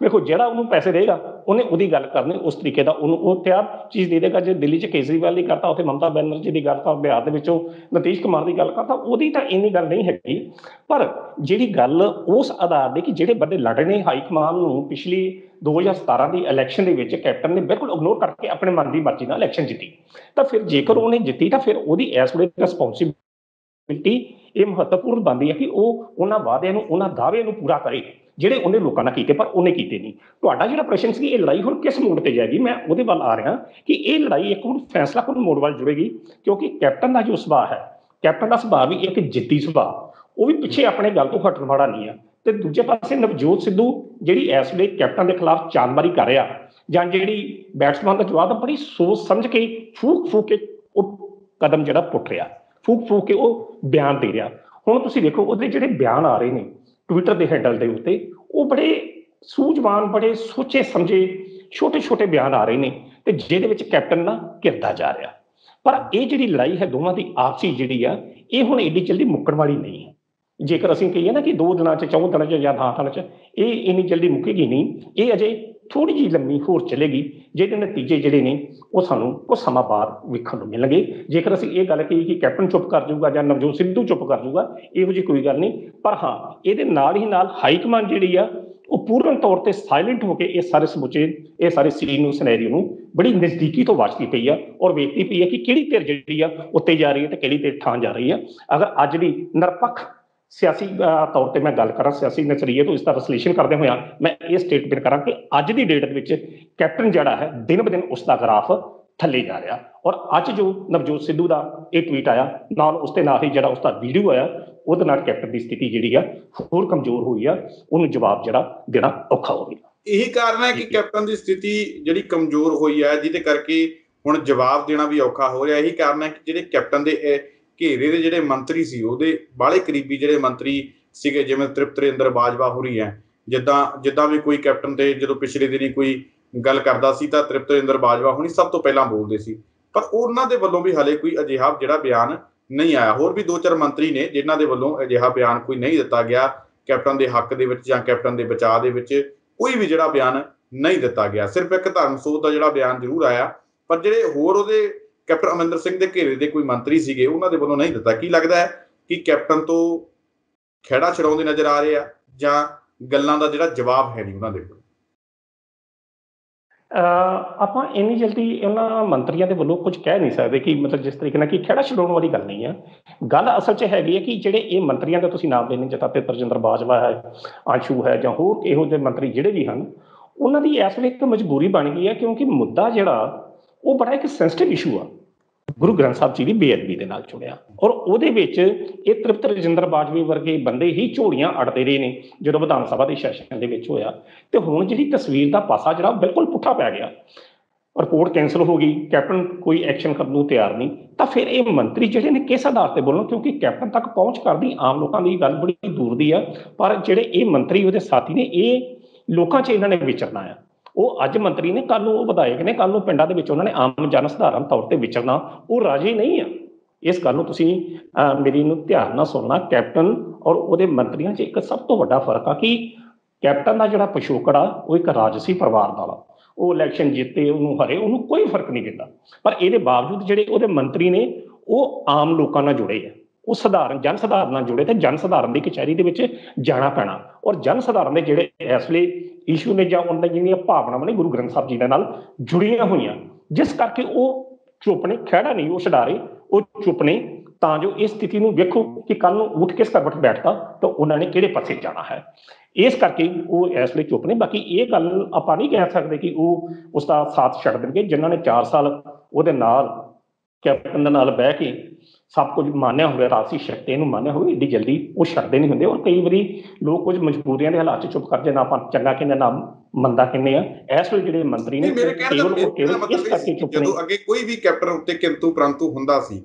B: ਵੇਖੋ, ਜਿਹੜਾ ਉਹਨੂੰ ਪੈਸੇ ਦੇਗਾ ਉਹਨੇ ਉਹਦੀ ਗੱਲ ਕਰਨੀ ਉਸ ਤਰੀਕੇ ਦਾ, ਉਹਨੂੰ ਉਹ ਤਿਆਰ ਚੀਜ਼ ਦੇ ਦੇਗਾ। ਜੇ ਦਿੱਲੀ 'ਚ ਕੇਜਰੀਵਾਲ ਦੀ ਕਰਤਾ, ਉੱਥੇ ਮਮਤਾ ਬੈਨਰਜੀ ਦੀ ਗੱਲ ਕਰ, ਬਿਹਾਰ ਦੇ ਵਿੱਚੋਂ ਨਿਤੀਸ਼ ਕੁਮਾਰ ਦੀ ਗੱਲ ਕਰਤਾ, ਉਹਦੀ ਤਾਂ ਇੰਨੀ ਗੱਲ ਨਹੀਂ ਹੈਗੀ। ਪਰ ਜਿਹੜੀ ਗੱਲ ਉਸ ਆਧਾਰ ਦੇ ਕਿ ਜਿਹੜੇ ਬੰਦੇ ਲੜ ਰਹੇ ਨੇ ਹਾਈ ਕਮਾਨ ਨੂੰ, ਪਿਛਲੀ 2017 ਦੀ ਇਲੈਕਸ਼ਨ ਦੇ ਵਿੱਚ ਕੈਪਟਨ ਨੇ ਬਿਲਕੁਲ ਇਗਨੋਰ ਕਰਕੇ ਆਪਣੇ ਮਨ ਦੀ ਮਰਜ਼ੀ ਨਾਲ ਇਲੈਕਸ਼ਨ ਜਿੱਤੀ, ਤਾਂ ਫਿਰ ਜੇਕਰ ਉਹਨੇ ਜਿੱਤੀ ਤਾਂ ਫਿਰ ਉਹਦੀ ਇਸ ਵੇਲੇ ਰਿਸਪੌਂਸਿਬਿਲਿਟੀ ਇਹ ਮਹੱਤਵਪੂਰਨ ਬਣਦੀ ਹੈ ਕਿ ਉਹ ਉਹਨਾਂ ਵਾਅਦਿਆਂ ਨੂੰ, ਉਹਨਾਂ ਦਾਅਵੇ ਨੂੰ ਪੂਰਾ ਕਰੇ ਜਿਹੜੇ ਉਹਨੇ ਲੋਕਾਂ ਨਾਲ ਕੀਤੇ, ਪਰ ਉਹਨੇ ਕੀਤੇ ਨਹੀਂ। ਤੁਹਾਡਾ ਜਿਹੜਾ ਪ੍ਰਸ਼ਨ ਸੀ ਇਹ ਲੜਾਈ ਹੁਣ ਕਿਸ ਮੋੜ ਤੇ ਜਾਏਗੀ, ਮੈਂ ਉਹਦੇ ਵੱਲ ਆ ਰਿਹਾ ਕਿ ਇਹ ਲੜਾਈ ਇੱਕ ਹੁਣ ਫੈਸਲਾਕੁਨ ਮੋੜ ਵੱਲ ਜੁੜੇਗੀ, ਕਿਉਂਕਿ ਕੈਪਟਨ ਦਾ ਜੋ ਸੁਭਾਅ ਹੈ, ਕੈਪਟਨ ਦਾ ਸੁਭਾਅ ਵੀ ਇੱਕ ਜਿੱਦੀ ਸੁਭਾਅ, ਉਹ ਵੀ ਪਿੱਛੇ ਆਪਣੇ ਗੱਲ ਤੋਂ ਹਟਣ ਵਾਲਾ ਨਹੀਂ ਹੈ। ਤੇ ਦੂਜੇ ਪਾਸੇ ਨਵਜੋਤ ਸਿੱਧੂ ਜਿਹੜੀ ਇਸ ਵੇਲੇ ਕੈਪਟਨ ਦੇ ਖਿਲਾਫ ਚਾਲਬਾਜ਼ੀ ਕਰ ਰਿਹਾ, ਜਾਂ ਜਿਹੜੀ ਬੈਟਸਮੈਨ ਦਾ ਜਵਾਬ ਬੜੀ ਸੋਚ ਸਮਝ ਕੇ ਫੂਕ ਕੇ ਉਹ ਕਦਮ ਜਿਹੜਾ ਪੁੱਟ ਰਿਹਾ, ਫੂਕ ਕੇ ਉਹ ਬਿਆਨ ਦੇ ਰਿਹਾ। ਹੁਣ ਤੁਸੀਂ ਦੇਖੋ, ਉਹਦੇ ਜਿਹੜੇ ਬਿਆਨ ਆ ਰਹੇ ਨੇ ਟਵਿੱਟਰ ਦੇ ਹੈਂਡਲ ਦੇ ਉੱਤੇ, ਉਹ ਬੜੇ ਸੂਝਵਾਨ, ਬੜੇ ਸੋਚੇ ਸਮਝੇ ਛੋਟੇ ਛੋਟੇ ਬਿਆਨ ਆ ਰਹੇ ਨੇ, ਤੇ ਜਿਹਦੇ ਵਿੱਚ ਕੈਪਟਨ ਨਾ ਘਿਰਦਾ ਜਾ ਰਿਹਾ। ਪਰ ਇਹ ਜਿਹੜੀ ਲੜਾਈ ਹੈ ਦੋਵਾਂ ਦੀ ਆਪਸੀ ਜਿਹੜੀ ਆ, ਇਹ ਹੁਣ ਏਡੀ ਜਲਦੀ ਮੁੱਕਣ ਵਾਲੀ ਨਹੀਂ ਹੈ। ਜੇਕਰ ਅਸੀਂ ਕਹੀਏ ਨਾ ਕਿ 2 ਦਿਨਾਂ 'ਚ, 4 ਦਿਨਾਂ 'ਚ ਜਾਂ 10 ਦਿਨਾਂ 'ਚ, ਇਹ ਇੰਨੀ ਜਲਦੀ ਮੁੱਕੇਗੀ ਨਹੀਂ। ਇਹ ਅਜੇ ਥੋੜ੍ਹੀ ਜਿਹੀ ਲੰਮੀ ਹੋਰ ਚੱਲੇਗੀ, ਜਿਹਦੇ ਨਤੀਜੇ ਜਿਹੜੇ ਨੇ ਉਹ ਸਾਨੂੰ ਕੁਝ ਸਮਾਂ ਬਾਅਦ ਵੇਖਣ ਨੂੰ ਮਿਲਣਗੇ। ਜੇਕਰ ਅਸੀਂ ਇਹ ਗੱਲ ਕਹੀਏ ਕਿ ਕੈਪਟਨ ਚੁੱਪ ਕਰ ਜਾਊਗਾ ਜਾਂ ਨਵਜੋਤ ਸਿੱਧੂ ਚੁੱਪ ਕਰ ਜਾਊਗਾ, ਇਹੋ ਜਿਹੀ ਕੋਈ ਗੱਲ ਨਹੀਂ। ਪਰ ਹਾਂ, ਇਹਦੇ ਨਾਲ ਹੀ ਨਾਲ ਹਾਈਕਮਾਨ ਜਿਹੜੀ ਆ ਉਹ ਪੂਰਨ ਤੌਰ ਤੇ ਸਾਇਲੈਂਟ ਹੋ ਕੇ ਇਹ ਸਾਰੇ ਸੀਨ ਨੂੰ, ਸਿਨੈਰੀਓ ਨੂੰ ਬੜੀ ਨਜ਼ਦੀਕੀ ਤੋਂ ਵਾਚਦੀ ਪਈ ਆ ਔਰ ਵੇਖਦੀ ਪਈ ਹੈ ਕਿ ਕਿਹੜੀ ਧਿਰ ਜਿਹੜੀ ਆ ਉੱਤੇ ਜਾ ਰਹੀ ਹੈ ਤੇ ਕਿਹੜੀ ਧਿਰ ਠਾਂ ਜਾ ਰਹੀ ਆ। ਅਗਰ ਅੱਜ ਦੀ ਨਿਰਪੱਖ ਸਿਆਸੀ ਤੌਰ ਤੇ ਮੈਂ ਗੱਲ ਕਰਾਂ, ਸਿਆਸੀ ਨਜ਼ਰੀਏ ਤੋਂ ਇਸ ਦਾ ਵਿਸ਼ਲੇਸ਼ਣ ਕਰਦੇ ਹੋਇਆ ਮੈਂ ਇਹ ਸਟੇਟਮੈਂਟ ਕਰਾਂ ਕਿ ਅੱਜ ਦੀ ਡੇਟ ਦੇ ਵਿੱਚ ਕੈਪਟਨ ਜਿਹੜਾ ਹੈ ਦਿਨ ਬ ਦਿਨ ਉਸ ਦਾ ਗ੍ਰਾਫ ਥੱਲੇ ਜਾ ਰਿਹਾ। ਔਰ ਅੱਜ ਜੋ ਨਵਜੋਤ ਸਿੱਧੂ ਦਾ ਇਹ ਟਵੀਟ ਆਇਆ, ਨਾਲ ਉਸ ਦੇ ਨਾਲ ਹੀ ਜਿਹੜਾ ਉਸ ਦਾ ਵੀਡੀਓ ਆਇਆ, ਉਹਦੇ ਨਾਲ ਕੈਪਟਨ ਦੀ ਸਥਿਤੀ ਜਿਹੜੀ ਆ ਹੋਰ ਕਮਜ਼ੋਰ ਹੋਈ ਆ, ਉਹਨੂੰ ਜਵਾਬ ਜਿਹੜਾ ਦੇਣਾ ਔਖਾ ਹੋ ਗਿਆ।
A: ਇਹੀ ਕਾਰਨ ਹੈ ਕਿ ਕੈਪਟਨ ਦੀ ਸਥਿਤੀ ਜਿਹੜੀ ਕਮਜ਼ੋਰ ਹੋਈ ਹੈ, ਜਿਹਦੇ ਕਰਕੇ ਹੁਣ ਜਵਾਬ ਦੇਣਾ ਵੀ ਔਖਾ ਹੋ ਰਿਹਾ। ਇਹੀ ਕਾਰਨ ਹੈ ਕਿ ਜਿਹੜੇ ਕੈਪਟਨ ਦੇ ਘੇਰੇ ਦੇ ਜਿਹੜੇ ਮੰਤਰੀ ਸੀ, ਉਹਦੇ ਬਾਹਲੇ ਕਰੀਬੀ ਜਿਹੜੇ ਮੰਤਰੀ ਸੀਗੇ, ਜਿਵੇਂ ਤ੍ਰਿਪਤ ਰਜਿੰਦਰ ਬਾਜਵਾ ਹੋਰੀ ਹੈ, ਜਿੱਦਾਂ ਵੀ ਕੋਈ ਕੈਪਟਨ ਤੇ ਜਦੋਂ ਪਿਛਲੇ ਦਿਨੀ ਕੋਈ ਗੱਲ ਕਰਦਾ ਸੀ ਤਾਂ ਤ੍ਰਿਪਤ ਰਜਿੰਦਰ ਬਾਜਵਾ ਹੁਣੀ ਸਭ ਤੋਂ ਪਹਿਲਾਂ ਬੋਲਦੇ ਸੀ, ਪਰ ਉਹਨਾਂ ਦੇ ਵੱਲੋਂ ਵੀ ਹਾਲੇ ਕੋਈ ਅਜਿਹਾ ਜਿਹੜਾ ਬਿਆਨ ਨਹੀਂ ਆਇਆ। ਹੋਰ ਵੀ 2-4 ਮੰਤਰੀ ਨੇ ਜਿਨ੍ਹਾਂ ਦੇ ਵੱਲੋਂ ਅਜਿਹਾ ਬਿਆਨ ਕੋਈ ਨਹੀਂ ਦਿੱਤਾ ਗਿਆ ਕੈਪਟਨ ਦੇ ਹੱਕ ਦੇ ਵਿੱਚ ਜਾਂ ਕੈਪਟਨ ਦੇ ਬਚਾਅ ਦੇ ਵਿੱਚ, ਕੋਈ ਵੀ ਜਿਹੜਾ ਬਿਆਨ ਨਹੀਂ ਦਿੱਤਾ ਗਿਆ। ਸਿਰਫ ਇੱਕ ਧਰਮਸੋਤ ਦਾ ਜਿਹੜਾ ਬਿਆਨ ਜ਼ਰੂਰ ਆਇਆ, ਪਰ ਜਿਹੜੇ ਹੋਰ ਉਹਦੇ ਕੈਪਟਨ ਅਮਰਿੰਦਰ ਸਿੰਘ ਦੇ ਘੇਰੇ ਦੇ ਕੋਈ ਮੰਤਰੀ ਸੀਗੇ, ਉਹਨਾਂ ਦੇ ਵੱਲੋਂ ਨਹੀਂ ਦਿੱਤਾ। ਕੀ ਲੱਗਦਾ ਹੈ ਕਿ ਕੈਪਟਨ ਤੋਂ ਖਹਿੜਾ ਛਡਾਉਂਦੇ ਨਜ਼ਰ ਆ ਰਹੇ ਆ ਜਾਂ ਗੱਲਾਂ ਦਾ ਜਿਹੜਾ ਜਵਾਬ ਹੈ ਨਹੀਂ ਉਹਨਾਂ ਦੇ ਕੋਲ?
B: ਆਪਾਂ ਇੰਨੀ ਜਲਦੀ ਉਹਨਾਂ ਮੰਤਰੀਆਂ ਦੇ ਵੱਲੋਂ ਕੁਝ ਕਹਿ ਨਹੀਂ ਸਕਦੇ ਕਿ ਮਤਲਬ ਜਿਸ ਤਰੀਕੇ ਨਾਲ ਕਿ ਖਹਿੜਾ ਛਡਾਉਣ ਵਾਲੀ ਗੱਲ ਨਹੀਂ ਆ। ਗੱਲ ਅਸਲ 'ਚ ਹੈਗੀ ਹੈ ਕਿ ਜਿਹੜੇ ਇਹ ਮੰਤਰੀਆਂ ਦੇ ਤੁਸੀਂ ਨਾਮ ਲੈਣੇ, ਜਿੱਦਾਂ ਤ੍ਰਿਪਤ ਰਜਿੰਦਰ ਬਾਜਵਾ ਹੈ, ਆਸ਼ੂ ਹੈ, ਜਾਂ ਹੋਰ ਇਹੋ ਜਿਹੇ ਮੰਤਰੀ ਜਿਹੜੇ ਵੀ ਹਨ, ਉਹਨਾਂ ਦੀ ਇਸ ਵੇਲੇ ਇੱਕ ਮਜਬੂਰੀ ਬਣ ਗਈ ਹੈ, ਕਿਉਂਕਿ ਮੁੱਦਾ ਜਿਹੜਾ ਉਹ ਬੜਾ ਇੱਕ ਸੈਂਸਿਟਿਵ ਇਸ਼ੂ ਆ, ਗੁਰੂ ਗ੍ਰੰਥ ਸਾਹਿਬ ਜੀ ਦੀ ਬੇਅਦਬੀ ਦੇ ਨਾਲ ਜੁੜਿਆ। ਔਰ ਉਹਦੇ ਵਿੱਚ ਇਹ ਤ੍ਰਿਪਤ ਰਜਿੰਦਰ ਬਾਜਵਾ ਵਰਗੇ ਬੰਦੇ ਹੀ ਝੋਲੀਆਂ ਅੜਦੇ ਰਹੇ ਨੇ ਜਦੋਂ ਵਿਧਾਨ ਸਭਾ ਦੇ ਸੈਸ਼ਨ ਦੇ ਵਿੱਚ ਹੋਇਆ। ਤੇ ਹੁਣ ਜਿਹੜੀ ਤਸਵੀਰ ਦਾ ਪਾਸਾ ਜਿਹੜਾ ਬਿਲਕੁਲ ਪੁੱਠਾ ਪੈ ਗਿਆ, ਰਿਪੋਰਟ ਕੈਂਸਲ ਹੋ ਗਈ, ਕੈਪਟਨ ਕੋਈ ਐਕਸ਼ਨ ਕਰਨ ਨੂੰ ਤਿਆਰ ਨਹੀਂ, ਤਾਂ ਫਿਰ ਇਹ ਮੰਤਰੀ ਜਿਹੜੇ ਨੇ ਕਿਸ ਆਧਾਰ ਤੇ ਬੋਲਣ? ਕਿਉਂਕਿ ਕੈਪਟਨ ਤੱਕ ਪਹੁੰਚ ਕਰਦੀ ਆਮ ਲੋਕਾਂ ਦੀ ਗੱਲ ਬੜੀ ਦੂਰ ਦੀ ਆ, ਪਰ ਜਿਹੜੇ ਇਹ ਮੰਤਰੀ ਉਹਦੇ ਸਾਥੀ ਨੇ, ਇਹ ਲੋਕਾਂ 'ਚ ਇਹਨਾਂ ਨੇ ਵਿਚਰਨਾ ਆ। ਉਹ ਅੱਜ ਮੰਤਰੀ ਨੇ, ਕੱਲ੍ਹ ਨੂੰ ਉਹ ਵਿਧਾਇਕ ਨੇ, ਕੱਲ੍ਹ ਨੂੰ ਪਿੰਡਾਂ ਦੇ ਵਿੱਚ ਉਹਨਾਂ ਨੇ ਆਮ ਜਨ ਸਧਾਰਨ ਤੌਰ ਤੇ ਵਿਚਰਨਾ। ਉਹ ਰਾਜੀ ਨਹੀਂ ਆ। ਇਸ ਗੱਲ ਨੂੰ ਤੁਸੀਂ ਮੇਰੀ ਨੂੰ ਧਿਆਨ ਨਾਲ ਸੁਣਨਾ। ਕੈਪਟਨ ਔਰ ਉਹਦੇ ਮੰਤਰੀਆਂ 'ਚ ਇੱਕ ਸਭ ਤੋਂ ਵੱਡਾ ਫਰਕ ਆ ਕਿ ਕੈਪਟਨ ਦਾ ਜਿਹੜਾ ਪਿਛੋਕੜ ਆ ਉਹ ਇੱਕ ਰਾਜਸੀ ਪਰਿਵਾਰ ਨਾਲ ਆ। ਉਹ ਇਲੈਕਸ਼ਨ ਜਿੱਤੇ, ਉਹਨੂੰ ਹਰੇ, ਉਹਨੂੰ ਕੋਈ ਫਰਕ ਨਹੀਂ ਪੈਂਦਾ। ਪਰ ਇਹਦੇ ਬਾਵਜੂਦ ਜਿਹੜੇ ਉਹਦੇ ਮੰਤਰੀ ਨੇ ਉਹ ਆਮ ਲੋਕਾਂ ਨਾਲ ਜੁੜੇ ਆ, ਉਹ ਜਨ ਸਧਾਰਨ ਨਾਲ ਜੁੜੇ, ਤੇ ਜਨ ਸਧਾਰਨ ਦੀ ਕਚਹਿਰੀ ਦੇ ਵਿੱਚ ਜਾਣਾ ਪੈਣਾ। ਔਰ ਜਨ ਸਧਾਰਨ ਦੇ ਜਿਹੜੇ ਇਸ ਵੇਲੇ ਇਸ਼ੂ ਨੇ ਜਾਂ ਉਹਨਾਂ ਜਿਹੜੀਆਂ ਭਾਵਨਾਵਾਂ ਨੇ ਗੁਰੂ ਗ੍ਰੰਥ ਸਾਹਿਬ ਜੀ ਦੇ ਨਾਲ ਜੁੜੀਆਂ ਹੋਈਆਂ, ਜਿਸ ਕਰਕੇ ਉਹ ਚੁੱਪ ਨੇ, ਖਹਿੜਾ ਨਹੀਂ ਉਹ ਛਡਾ ਰਹੇ, ਉਹ ਚੁੱਪ ਨੇ, ਤਾਂ ਜੋ ਇਸ ਸਥਿਤੀ ਨੂੰ ਵੇਖੋ ਕਿ ਕੱਲ੍ਹ ਨੂੰ ਉੱਠ ਕੇ ਕਰਵਟ ਬੈਠਦਾ ਤਾਂ ਉਹਨਾਂ ਨੇ ਕਿਹੜੇ ਪਾਸੇ ਜਾਣਾ ਹੈ। ਇਸ ਕਰਕੇ ਉਹ ਇਸ ਵੇਲੇ ਚੁੱਪ ਨੇ। ਬਾਕੀ ਇਹ ਗੱਲ ਆਪਾਂ ਨਹੀਂ ਕਹਿ ਸਕਦੇ ਕਿ ਉਹ ਉਸ ਦਾ ਸਾਥ ਛੱਡ ਦੇਣਗੇ। ਜਿਨ੍ਹਾਂ ਨੇ 4 ਸਾਲ ਉਹਦੇ ਨਾਲ ਕੈਪਟਨ ਦੇ ਨਾਲ ਬਹਿ ਕੇ ਸਭ ਕੁਝ ਮਾਨਿਆ ਹੋਵੇ, ਰਾਜਸੀ ਸ਼ਕਤੀ ਨੂੰ ਮਾਨਿਆ ਹੋਵੇ, ਏਡੀ ਜਲਦੀ ਉਹ ਛੱਡਦੇ ਨਹੀਂ ਹੁੰਦੇ। ਔਰ ਕਈ ਵਾਰੀ ਲੋਕ ਕੁਝ ਮਜਬੂਰੀਆਂ ਦੇ ਹਾਲਾਤ 'ਚ ਚੁੱਪ ਕਰਦੇ, ਨਾ ਆਪਾਂ ਚੰਗਾ ਕਹਿੰਦੇ ਨਾ ਮੰਦਾ ਕਹਿੰਦੇ ਆ। ਇਸ ਵੇਲੇ ਜਿਹੜੇ ਮੰਤਰੀ ਨੇ ਕੇਵਲ ਇਸ ਕਰਕੇ ਚੁੱਪ ਨੇ।
A: ਜਦੋਂ ਅੱਗੇ ਕੋਈ ਵੀ ਕੈਪਟਨ ਉੱਤੇ ਕਿੰਤੂ ਪ੍ਰੰਤੂ ਹੁੰਦਾ ਸੀ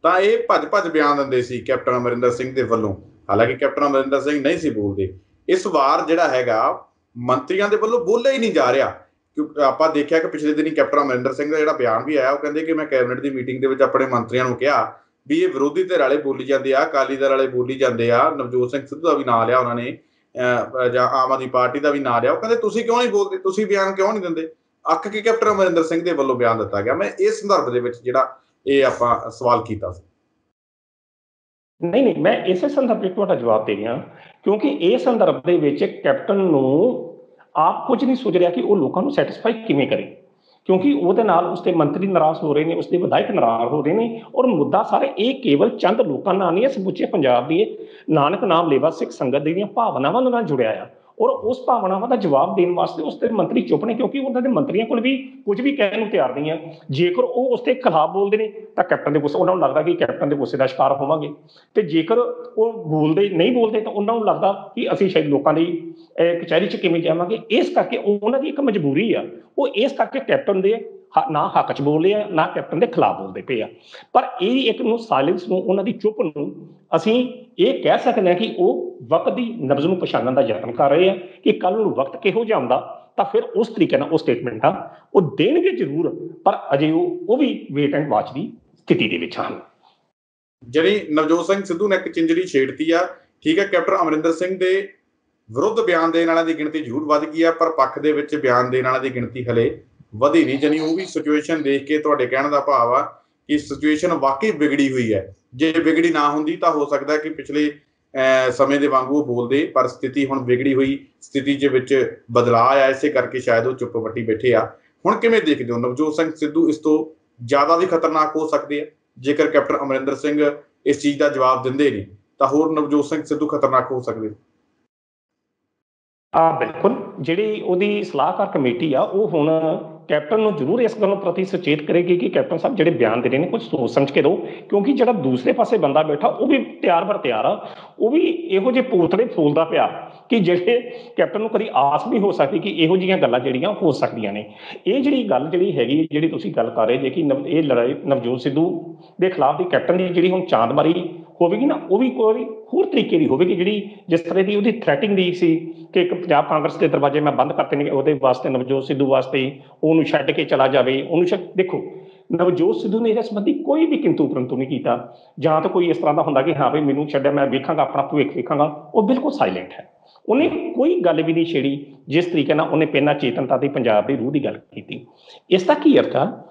A: ਤਾਂ ਇਹ ਭੱਜ ਬਿਆਨ ਦਿੰਦੇ ਸੀ ਕੈਪਟਨ ਅਮਰਿੰਦਰ ਸਿੰਘ ਦੇ ਵੱਲੋਂ। ਹਾਲਾਂਕਿ ਕੈਪਟਨ ਅਮਰਿੰਦਰ ਸਿੰਘ ਨਹੀਂ ਸੀ ਬੋਲਦੇ। ਇਸ ਵਾਰ ਜਿਹੜਾ ਹੈਗਾ ਮੰਤਰੀਆਂ ਦੇ ਵੱਲੋਂ ਬੋਲਿਆ ਹੀ ਨਹੀਂ ਜਾ ਰਿਹਾ। ਕਿਉਂਕਿ ਆਪਾਂ ਦੇਖਿਆ ਕਿ ਪਿਛਲੇ ਦਿਨੀ ਕੈਪਟਨ ਅਮਰਿੰਦਰ ਸਿੰਘ ਦਾ ਜਿਹੜਾ ਬਿਆਨ ਵੀ ਆਇਆ, ਉਹ ਕਹਿੰਦੇ ਕਿ ਮੈਂ ਕੈਬਨਿਟ ਦੀ ਮੀਟਿੰਗ ਦੇ ਵਿੱਚ ਆਪਣੇ ਮੰਤਰੀਆਂ ਨੂੰ ਕਿਹਾ ਵੀ ਇਹ ਵਿਰੋਧੀ ਧਿਰ ਵਾਲੇ ਬੋਲੀ ਜਾਂਦੇ ਆ, ਅਕਾਲੀ ਦਲ ਵਾਲੇ ਬੋਲੀ ਜਾਂਦੇ ਆ, ਨਵਜੋਤ ਸਿੰਘ ਸਿੱਧੂ ਦਾ ਵੀ ਨਾਂ ਲਿਆ ਉਹਨਾਂ ਨੇ, ਜਾਂ ਆਮ ਆਦਮੀ ਪਾਰਟੀ ਦਾ ਵੀ ਨਾਂ ਲਿਆ। ਉਹ ਕਹਿੰਦੇ ਤੁਸੀਂ ਕਿਉਂ ਨਹੀਂ ਬੋਲਦੇ, ਤੁਸੀਂ ਬਿਆਨ ਕਿਉਂ ਨਹੀਂ ਦਿੰਦੇ? ਅੱਕ ਕੇ ਕੈਪਟਨ ਅਮਰਿੰਦਰ ਸਿੰਘ ਦੇ ਵੱਲੋਂ ਬਿਆਨ ਦਿੱਤਾ ਗਿਆ। ਮੈਂ ਇਸ ਸੰਦਰਭ ਦੇ ਵਿੱਚ ਜਿਹੜਾ ਇਹ ਆਪਾਂ ਸਵਾਲ ਕੀਤਾ ਸੀ।
B: ਨਹੀਂ, ਮੈਂ ਇਸੇ ਸੰਦਰਭ ਵਿੱਚ ਤੁਹਾਡਾ ਜਵਾਬ ਦੇ ਰਿਹਾ, ਕਿਉਂਕਿ ਇਸ ਸੰਦਰਭ ਦੇ ਵਿੱਚ ਕੈਪਟਨ ਨੂੰ ਆਪ ਕੁਝ ਨਹੀਂ ਸੋਚ ਰਿਹਾ ਕਿ ਉਹ ਲੋਕਾਂ ਨੂੰ ਸੈਟਿਸਫਾਈ ਕਿਵੇਂ ਕਰੇ, ਕਿਉਂਕਿ ਉਹਦੇ ਨਾਲ ਉਸਦੇ ਮੰਤਰੀ ਨਾਰਾਜ਼ ਹੋ ਰਹੇ ਨੇ, ਉਸਦੇ ਵਿਧਾਇਕ ਨਾਰਾਜ਼ ਹੋ ਰਹੇ ਨੇ। ਔਰ ਮੁੱਦਾ ਸਾਰੇ ਇਹ ਕੇਵਲ ਚੰਦ ਲੋਕਾਂ ਨਾਲ ਨਹੀਂ ਹੈ, ਸਮੁੱਚੇ ਪੰਜਾਬ ਦੀ ਨਾਨਕ ਨਾਮ ਲੇਵਾ ਸਿੱਖ ਸੰਗਤ ਦੀਆਂ ਭਾਵਨਾਵਾਂ ਨਾਲ ਜੁੜਿਆ ਆ। ਔਰ ਉਸ ਭਾਵਨਾਵਾਂ ਦਾ ਜਵਾਬ ਦੇਣ ਵਾਸਤੇ ਉਸਦੇ ਮੰਤਰੀ ਚੁੱਪ ਨੇ, ਕਿਉਂਕਿ ਉਹਨਾਂ ਦੇ ਮੰਤਰੀਆਂ ਕੋਲ ਵੀ ਕੁਝ ਵੀ ਕਹਿਣ ਨੂੰ ਤਿਆਰ ਨਹੀਂ ਆ। ਜੇਕਰ ਉਹ ਉਸਦੇ ਖਿਲਾਫ ਬੋਲਦੇ ਨੇ ਤਾਂ ਕੈਪਟਨ ਦੇ ਗੁੱਸੇ, ਉਹਨਾਂ ਨੂੰ ਲੱਗਦਾ ਕਿ ਕੈਪਟਨ ਦੇ ਗੁੱਸੇ ਦਾ ਸ਼ਿਕਾਰ ਹੋਵਾਂਗੇ, ਤੇ ਜੇਕਰ ਉਹ ਨਹੀਂ ਬੋਲਦੇ ਤਾਂ ਉਹਨਾਂ ਨੂੰ ਲੱਗਦਾ ਕਿ ਅਸੀਂ ਸ਼ਾਇਦ ਲੋਕਾਂ ਦੀ ਕਚਹਿਰੀ 'ਚ ਕਿਵੇਂ ਜਾਵਾਂਗੇ। ਇਸ ਕਰਕੇ ਉਹਨਾਂ ਦੀ ਇੱਕ ਮਜਬੂਰੀ ਆ, ਉਹ ਇਸ ਕਰਕੇ ਕੈਪਟਨ ਦੇ ਨਾ ਹੱਕ 'ਚ ਬੋਲਦੇ ਆ, ਨਾ ਕੈਪਟਨ ਦੇ ਖਿਲਾਫ ਬੋਲਦੇ ਪਏ ਆ। ਪਰ ਇਹ ਇੱਕ ਨੂੰ ਸਾਇਲੈਂਸ ਨੂੰ, ਉਹਨਾਂ ਦੀ ਚੁੱਪ ਨੂੰ ਅਸੀਂ ਇਹ ਕਹਿ ਸਕਦੇ ਹਾਂ ਕਿ ਉਹ ਵਕਤ ਦੀ ਨਬਜ਼ ਨੂੰ ਪਛਾਣਨ ਦਾ ਯਤਨ ਕਰ ਰਹੇ ਆ ਕਿ ਕੱਲ੍ਹ ਨੂੰ ਵਕਤ ਕਿਹੋ ਜਿਹਾ ਆਉਂਦਾ ਤਾਂ ਫਿਰ ਉਸ ਤਰੀਕੇ ਨਾਲ ਉਹ ਸਟੇਟਮੈਂਟਾਂ ਉਹ ਦੇਣਗੇ ਜ਼ਰੂਰ, ਪਰ ਅਜੇ ਉਹ ਵੀ ਵੇਟ ਐਂਡ ਵਾਚ ਦੀ ਸਥਿਤੀ ਦੇ ਵਿੱਚ ਹਨ।
A: ਜਿਹੜੀ ਨਵਜੋਤ ਸਿੰਘ ਸਿੱਧੂ ਨੇ ਇੱਕ ਚਿੰਜੜੀ ਛੇੜਤੀ ਆ, ਠੀਕ ਹੈ, ਕੈਪਟਨ ਅਮਰਿੰਦਰ ਸਿੰਘ ਦੇ ਵਿਰੁੱਧ ਬਿਆਨ ਦੇਣ ਵਾਲਿਆਂ ਦੀ ਗਿਣਤੀ ਜ਼ਰੂਰ ਵੱਧ ਗਈ ਆ, ਪਰ ਪੱਖ ਦੇ ਵਿੱਚ ਬਿਆਨ ਦੇਣ ਵਾਲਿਆਂ ਦੀ ਗਿਣਤੀ ਹਲੇ ਵਧੀ ਨਹੀਂ। ਜਾਣੀ ਉਹ ਵੀ ਸਿਚੁਏਸ਼ਨ ਦੇਖ ਕੇ ਤੁਹਾਡੇ ਕਹਿਣ ਦਾ ਭਾਵ ਆ ਕਿ ਸਿਚੁਏਸ਼ਨ ਵਾਕਈ ਵਿਗੜੀ ਹੋਈ ਹੈ। ਜੇ ਵਿਗੜੀ ਨਾ ਹੁੰਦੀ ਤਾਂ ਹੋ ਸਕਦਾ ਕਿ ਪਿਛਲੇ ਸਮੇਂ ਦੇ ਵਾਂਗੂ ਬੋਲਦੇ, ਪਰ ਸਥਿਤੀ ਹੁਣ ਵਿਗੜੀ ਹੋਈ ਸਥਿਤੀ ਦੇ ਵਿੱਚ ਬਦਲਾਅ ਆਇਆ, ਇਸੇ ਕਰਕੇ ਸ਼ਾਇਦ ਉਹ ਚੁੱਪ ਵੱਟੀ ਬੈਠੇ ਆ। ਹੁਣ ਕਿਵੇਂ ਦੇਖਦੇ ਹੋ, ਨਵਜੋਤ ਸਿੰਘ ਸਿੱਧੂ ਇਸ ਤੋਂ ਜ਼ਿਆਦਾ ਵੀ ਖਤਰਨਾਕ ਹੋ ਸਕਦੇ ਆ? ਜੇਕਰ ਕੈਪਟਨ ਅਮਰਿੰਦਰ ਸਿੰਘ ਇਸ ਚੀਜ਼ ਦਾ ਜਵਾਬ ਦਿੰਦੇ ਨੇ ਤਾਂ ਹੋਰ ਨਵਜੋਤ ਸਿੰਘ ਸਿੱਧੂ ਖਤਰਨਾਕ ਹੋ ਸਕਦੇ?
B: ਬਿਲਕੁਲ, ਜਿਹੜੀ ਉਹਦੀ ਸਲਾਹਕਾਰ ਕਮੇਟੀ ਆ ਉਹ ਹੁਣ ਕੈਪਟਨ ਨੂੰ ਜ਼ਰੂਰ ਇਸ ਗੱਲ ਪ੍ਰਤੀ ਸੁਚੇਤ ਕਰੇਗੀ ਕਿ ਕੈਪਟਨ ਸਾਹਿਬ ਜਿਹੜੇ ਬਿਆਨ ਦੇ ਰਹੇ ਨੇ ਕੁਝ ਸੋਚ ਸਮਝ ਕੇ ਦਿਓ, ਕਿਉਂਕਿ ਜਿਹੜਾ ਦੂਸਰੇ ਪਾਸੇ ਬੰਦਾ ਬੈਠਾ ਉਹ ਵੀ ਤਿਆਰ ਬਰ ਤਿਆਰ ਆ, ਉਹ ਵੀ ਇਹੋ ਜਿਹੇ ਪੂਤਲੇ ਫੂਲਦਾ ਪਿਆ ਕਿ ਜਿਹੜੇ ਕੈਪਟਨ ਨੂੰ ਕਦੀ ਆਸ ਨਹੀਂ ਹੋ ਸਕਦੀ ਕਿ ਇਹੋ ਜਿਹੀਆਂ ਗੱਲਾਂ ਜਿਹੜੀਆਂ ਹੋ ਸਕਦੀਆਂ ਨੇ। ਇਹ ਜਿਹੜੀ ਗੱਲ ਜਿਹੜੀ ਹੈਗੀ, ਜਿਹੜੀ ਤੁਸੀਂ ਗੱਲ ਕਰ ਰਹੇ ਜੇ ਕਿ ਇਹ ਲੜਾਈ ਨਵਜੋਤ ਸਿੱਧੂ ਦੇ ਖਿਲਾਫ ਦੀ ਕੈਪਟਨ ਦੀ ਜਿਹੜੀ ਹੁਣ ਚਾਂਦਮਾਰੀ ਹੋਵੇਗੀ ਨਾ, ਉਹ ਵੀ ਕੋਈ ਹੋਰ ਤਰੀਕੇ ਦੀ ਹੋਵੇਗੀ, ਜਿਹੜੀ ਜਿਸ ਤਰ੍ਹਾਂ ਦੀ ਉਹਦੀ ਥ੍ਰੈਟਿੰਗ ਦੀ ਸੀ ਕਿ ਇੱਕ ਪੰਜਾਬ ਕਾਂਗਰਸ ਦੇ ਦਰਵਾਜ਼ੇ ਮੈਂ ਬੰਦ ਕਰਤੇ ਨੇ, ਉਹਦੇ ਵਾਸਤੇ ਨਵਜੋਤ ਸਿੱਧੂ ਵਾਸਤੇ ਉਹਨੂੰ ਛੱਡ ਕੇ ਚਲਾ ਜਾਵੇ, ਉਹਨੂੰ ਦੇਖੋ ਨਵਜੋਤ ਸਿੱਧੂ ਨੇ ਇਹਦੇ ਸੰਬੰਧੀ ਕੋਈ ਵੀ ਕਿੰਤੂ ਪਰੰਤੂ ਨਹੀਂ ਕੀਤਾ, ਜਾਂ ਤਾਂ ਕੋਈ ਇਸ ਤਰ੍ਹਾਂ ਦਾ ਹੁੰਦਾ ਕਿ ਹਾਂ ਵੀ ਮੈਨੂੰ ਛੱਡਿਆ, ਮੈਂ ਵੇਖਾਂਗਾ ਆਪਣਾ ਭਵਿੱਖ ਵੇਖਾਂਗਾ, ਉਹ ਬਿਲਕੁਲ ਸਾਇਲੈਂਟ ਹੈ। ਉਹਨੇ ਕੋਈ ਗੱਲ ਵੀ ਨਹੀਂ ਛੇੜੀ, ਜਿਸ ਤਰੀਕੇ ਨਾਲ ਉਹਨੇ ਪਹਿਲਾਂ ਚੇਤਨਤਾ ਦੀ ਪੰਜਾਬ ਦੀ ਰੂਹ ਦੀ ਗੱਲ ਕੀਤੀ। ਇਸ ਦਾ ਕੀ ਅਰਥ ਆ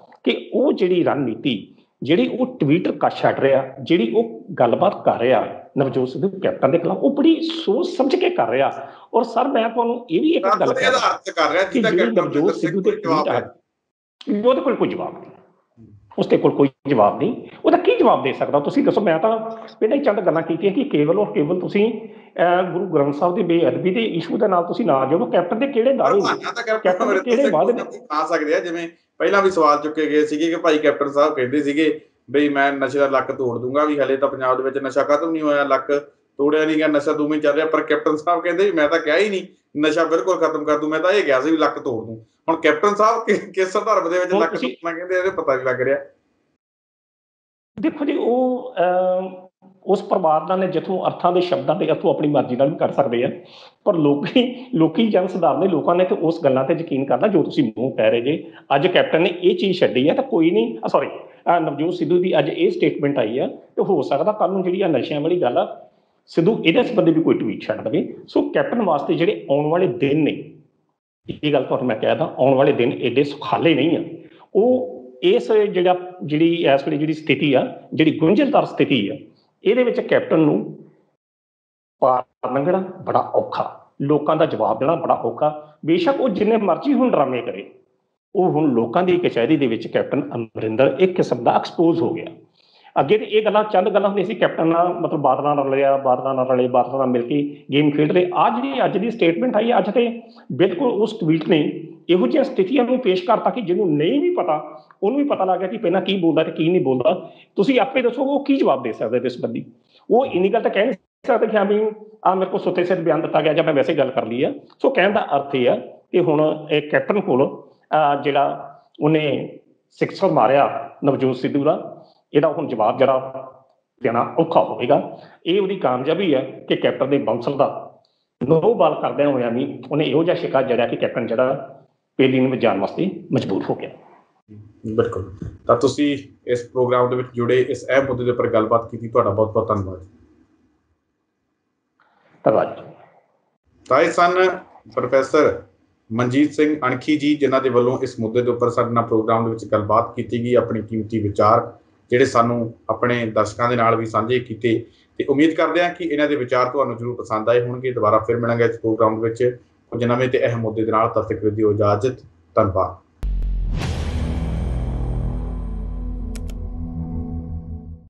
B: ਕਿ ਉਹ ਜਿਹੜੀ ਰਣਨੀਤੀ, ਜਿਹੜੀ ਉਹ ਟਵੀਟਰ ਕੱਛ ਛੱਡ ਰਿਹਾ, ਜਿਹੜੀ ਉਹ ਗੱਲਬਾਤ ਕਰ ਰਿਹਾ ਨਵਜੋਤ ਸਿੱਧੂ ਕੈਪਟਨ ਦੇ ਖਿਲਾਫ, ਉਹ ਬੜੀ ਸੋਚ ਸਮਝ ਕੇ ਕਰ ਰਿਹਾ। ਔਰ ਸਰ ਮੈਂ ਤੁਹਾਨੂੰ ਇਹ ਵੀ ਇੱਕ ਗੱਲ ਕਹਿ ਨਵਜੋਤ ਸਿੱਧੂ ਦੇ ਟਵੀਟ ਆ, ਉਹਦੇ ਕੋਲ ਕੋਈ ਜਵਾਬ ਨਹੀਂ, ਉਸਦੇ ਕੋਲ ਕੋਈ ਜਵਾਬ ਨਹੀਂ, ਉਹਦਾ ਕੀ ਜਵਾਬ ਦੇ ਸਕਦਾ ਤੁਸੀਂ ਦੱਸੋ? ਮੈਂ ਤਾਂ ਪਹਿਲਾਂ ਹੀ ਚੰਦ ਗੱਲਾਂ ਕੀਤੀਆਂ ਕਿ ਕੇਵਲ ਔਰ ਕੇਵਲ ਤੁਸੀਂ ਗੁਰੂ ਗ੍ਰੰਥ ਸਾਹਿਬ ਦੀ ਬੇਅਦਬੀ ਦੇ ਇਸ਼ੂ ਦੇ ਨਾਲ ਤੁਸੀਂ ਨਾ ਜਾਓ। ਕੈਪਟਨ ਦੇ ਕਿਹੜੇ ਦਾਅਵੇ, ਕੈਪਟਨ ਦੇ ਕਿਹੜੇ ਵਾਅਦੇ
A: ਆ ਸਕਦੇ ਆ? ਜਿਵੇਂ ਪਹਿਲਾਂ ਵੀ ਸਵਾਲ ਚੁੱਕੇ ਗਏ ਸੀਗੇ ਕਿ ਭਾਈ ਕੈਪਟਨ ਸਾਹਿਬ ਕਹਿੰਦੇ ਸੀਗੇ ਬਈ ਮੈਂ ਨਸ਼ੇ ਦਾ ਲੱਕ ਤੋੜ ਦੂੰਗਾ, ਵੀ ਹਲੇ ਤਾਂ ਪੰਜਾਬ ਦੇ ਵਿੱਚ ਨਸ਼ਾ ਖਤਮ ਨਹੀਂ ਹੋਇਆ, ਲੱਕ ਤੋੜਿਆ ਨਹੀਂ ਗਿਆ, ਨਸ਼ਾ ਦੋਵੇਂ ਚੱਲ ਰਿਹਾ। ਪਰ ਕੈਪਟਨ ਸਾਹਿਬ ਕਹਿੰਦੇ ਵੀ ਮੈਂ ਤਾਂ ਕਿਹਾ ਹੀ ਨਹੀਂ ਨਸ਼ਾ ਬਿਲਕੁਲ ਖਤਮ ਕਰ ਦੂੰ, ਮੈਂ ਤਾਂ ਇਹ ਕਿਹਾ ਸੀ ਵੀ ਲੱਕ ਤੋੜ ਦੂੰ। ਹੁਣ ਕੈਪਟਨ ਸਾਹਿਬ ਕਿਸ ਧਰਮ ਦੇ ਵਿੱਚ ਲੱਕ ਤੋੜਨਾ ਕਹਿੰਦੇ, ਇਹਦੇ ਪਤਾ ਨਹੀਂ ਲੱਗ ਰਿਹਾ।
B: ਦੇਖੋ ਜੀ, ਉਹ ਉਸ ਪਰਮਾਤਮਾ ਨੇ ਜਿੱਥੋਂ ਅਰਥਾਂ ਦੇ ਸ਼ਬਦਾਂ ਦੇ ਅਰਥੋਂ ਆਪਣੀ ਮਰਜ਼ੀ ਨਾਲ ਵੀ ਕਰ ਸਕਦੇ ਆ, ਪਰ ਲੋਕੀ ਜਨ ਸਧਾਰਨ ਲੋਕਾਂ ਨੇ ਤੇ ਉਸ ਗੱਲਾਂ ਤੇ ਯਕੀਨ ਕਰਨਾ ਜੋ ਤੁਸੀਂ ਮੂੰਹ ਕਹਿ ਰਹੇ ਜੇ। ਅੱਜ ਕੈਪਟਨ ਨੇ ਇਹ ਚੀਜ਼ ਛੱਡੀ ਹੈ ਤਾਂ ਕੋਈ ਨਹੀਂ, ਸੌਰੀ ਨਵਜੋਤ ਸਿੱਧੂ ਦੀ ਅੱਜ ਇਹ ਸਟੇਟਮੈਂਟ ਆਈ ਆ, ਤੇ ਹੋ ਸਕਦਾ ਕੱਲ੍ਹ ਨੂੰ ਜਿਹੜੀ ਆ ਨਸ਼ਿਆਂ ਵਾਲੀ ਗੱਲ ਆ ਸਿੱਧੂ ਇਹਦੇ ਸੰਬੰਧੀ ਵੀ ਕੋਈ ਟਵੀਟ ਛੱਡ ਦੇਵੇ। ਸੋ ਕੈਪਟਨ ਵਾਸਤੇ ਜਿਹੜੇ ਆਉਣ ਵਾਲੇ ਦਿਨ ਨੇ, ਇਹ ਗੱਲ ਤੁਹਾਨੂੰ ਮੈਂ ਕਹਿਦਾ, ਆਉਣ ਵਾਲੇ ਦਿਨ ਏਡੇ ਸੁਖਾਲੇ ਨਹੀਂ ਆ। ਉਹ ਇਸ ਜਿਹੜੀ ਇਸ ਵੇਲੇ ਜਿਹੜੀ ਸਥਿਤੀ ਆ, ਜਿਹੜੀ ਗੁੰਝਲਦਾਰ ਸਥਿਤੀ ਆ, ਇਹਦੇ ਵਿੱਚ ਕੈਪਟਨ ਨੂੰ ਪਾਰ ਲੰਘਣਾ ਬੜਾ ਔਖਾ, ਲੋਕਾਂ ਦਾ ਜਵਾਬ ਦੇਣਾ ਬੜਾ ਔਖਾ। ਬੇਸ਼ੱਕ ਉਹ ਜਿੰਨੇ ਮਰਜ਼ੀ ਹੁਣ ਡਰਾਮੇ ਕਰੇ, ਉਹ ਹੁਣ ਲੋਕਾਂ ਦੀ ਕਚਹਿਰੀ ਦੇ ਵਿੱਚ ਕੈਪਟਨ ਅਮਰਿੰਦਰ ਇੱਕ ਕਿਸਮ ਦਾ ਐਕਸਪੋਜ਼ ਹੋ ਗਿਆ। ਅੱਗੇ ਤੇ ਇਹ ਗੱਲਾਂ ਚੰਦ ਗੱਲਾਂ ਹੁੰਦੀਆਂ ਸੀ, ਕੈਪਟਨ ਨਾਲ ਮਤਲਬ ਬਾਦਲਾਂ ਨਾਲ ਰਲਿਆ, ਬਾਦਲਾਂ ਨਾਲ ਰਲੇ, ਬਾਦਲਾਂ ਨਾਲ ਮਿਲ ਕੇ ਗੇਮ ਖੇਡ ਰਹੇ। ਅੱਜ ਦੀ ਸਟੇਟਮੈਂਟ ਆਈ, ਅੱਜ ਤੇ ਬਿਲਕੁਲ ਉਸ ਟਵੀਟ ਨੇ ਇਹੋ ਜਿਹੀਆਂ ਸਥਿਤੀਆਂ ਨੂੰ ਪੇਸ਼ ਕਰਤਾ ਕਿ ਜਿਹਨੂੰ ਨਹੀਂ ਵੀ ਪਤਾ ਉਹਨੂੰ ਵੀ ਪਤਾ ਲੱਗ ਗਿਆ ਕਿ ਪਹਿਲਾਂ ਕੀ ਬੋਲਦਾ ਤੇ ਕੀ ਨਹੀਂ ਬੋਲਦਾ। ਤੁਸੀਂ ਆਪੇ ਦੱਸੋ ਉਹ ਕੀ ਜਵਾਬ ਦੇ ਸਕਦੇ ਇਸ ਸੰਬੰਧੀ? ਉਹ ਇੰਨੀ ਗੱਲ ਤਾਂ ਕਹਿ ਨਹੀਂ ਸਕਦੇ ਕਿ ਹਾਂ ਵੀ ਮੇਰੇ ਕੋਲ ਸੁੱਤੇ ਸਿਰ ਬਿਆਨ ਦਿੱਤਾ ਗਿਆ ਜਾਂ ਮੈਂ ਵੈਸੇ ਗੱਲ ਕਰ ਲਈ ਆ। ਸੋ ਕਹਿਣ ਦਾ ਅਰਥ ਇਹ ਆ ਕਿ ਹੁਣ ਇਹ ਕੈਪਟਨ ਕੋਲ ਜਿਹੜਾ ਉਹਨੇ ਸਿਕਸਰ ਮਾਰਿਆ ਨਵਜੋਤ ਸਿੱਧੂ ਦਾ, ਇਹਦਾ ਹੁਣ ਜਵਾਬ ਜਿਹੜਾ ਦੇਣਾ ਔਖਾ ਹੋਵੇਗਾ। ਇਹ ਉਹਦੀ ਕਾਮਯਾਬੀ ਹੈ ਕਿ ਕੈਪਟਨ ਦੇ ਬਾਉਂਸਰ ਦਾ ਨੋ ਬਾਲ ਕਰਦਿਆਂ ਹੋਇਆ ਵੀ ਉਹਨੇ ਇਹੋ ਜਿਹਾ ਸ਼ਿਕਾਰ ਜੜਿਆ ਕਿ ਕੈਪਟਨ ਜਿਹੜਾ ਪਹਿਲੀ ਨੂੰ ਜਾਣ ਵਾਸਤੇ ਮਜਬੂਰ ਹੋ ਗਿਆ।
A: ਬਿਲਕੁਲ। ਤਾਂ ਤੁਸੀਂ ਇਸ ਪ੍ਰੋਗਰਾਮ ਦੇ ਵਿੱਚ ਜੁੜੇ, ਇਸ ਅਹਿਮ ਮੁੱਦੇ ਦੇ ਉੱਪਰ ਗੱਲਬਾਤ ਕੀਤੀ, ਤੁਹਾਡਾ ਬਹੁਤ ਬਹੁਤ ਧੰਨਵਾਦ।
B: ਧੰਨਵਾਦ।
A: ਤਾਂ ਇਹ ਸਨ ਪ੍ਰੋਫੈਸਰ ਮਨਜੀਤ ਸਿੰਘ ਅਣਖੀ ਜੀ, ਜਿਨ੍ਹਾਂ ਦੇ ਵੱਲੋਂ ਇਸ ਮੁੱਦੇ ਦੇ ਉੱਪਰ ਸਾਡੇ ਨਾਲ ਪ੍ਰੋਗਰਾਮ ਦੇ ਵਿੱਚ ਗੱਲਬਾਤ ਕੀਤੀ ਗਈ, ਆਪਣੀ ਕੀਮਤੀ ਵਿਚਾਰ ਜਿਹੜੇ ਸਾਨੂੰ ਆਪਣੇ ਦਰਸ਼ਕਾਂ ਦੇ ਨਾਲ ਵੀ ਸਾਂਝੇ ਕੀਤੇ, ਤੇ ਉਮੀਦ ਕਰਦੇ ਹਾਂ ਕਿ ਇਹਨਾਂ ਦੇ ਵਿਚਾਰ ਤੁਹਾਨੂੰ ਜ਼ਰੂਰ ਪਸੰਦ ਆਏ ਹੋਣਗੇ। ਦੁਬਾਰਾ ਫਿਰ ਮਿਲਾਂਗੇ ਇਸ ਪ੍ਰੋਗਰਾਮ ਦੇ ਵਿੱਚ ਕੁਝ ਨਵੇਂ ਤੇ ਅਹਿਮ ਮੁੱਦੇ ਦੇ ਨਾਲ। ਤਦ ਤੱਕ ਦਿਓ ਇਜਾਜ਼ਤ। ਧੰਨਵਾਦ।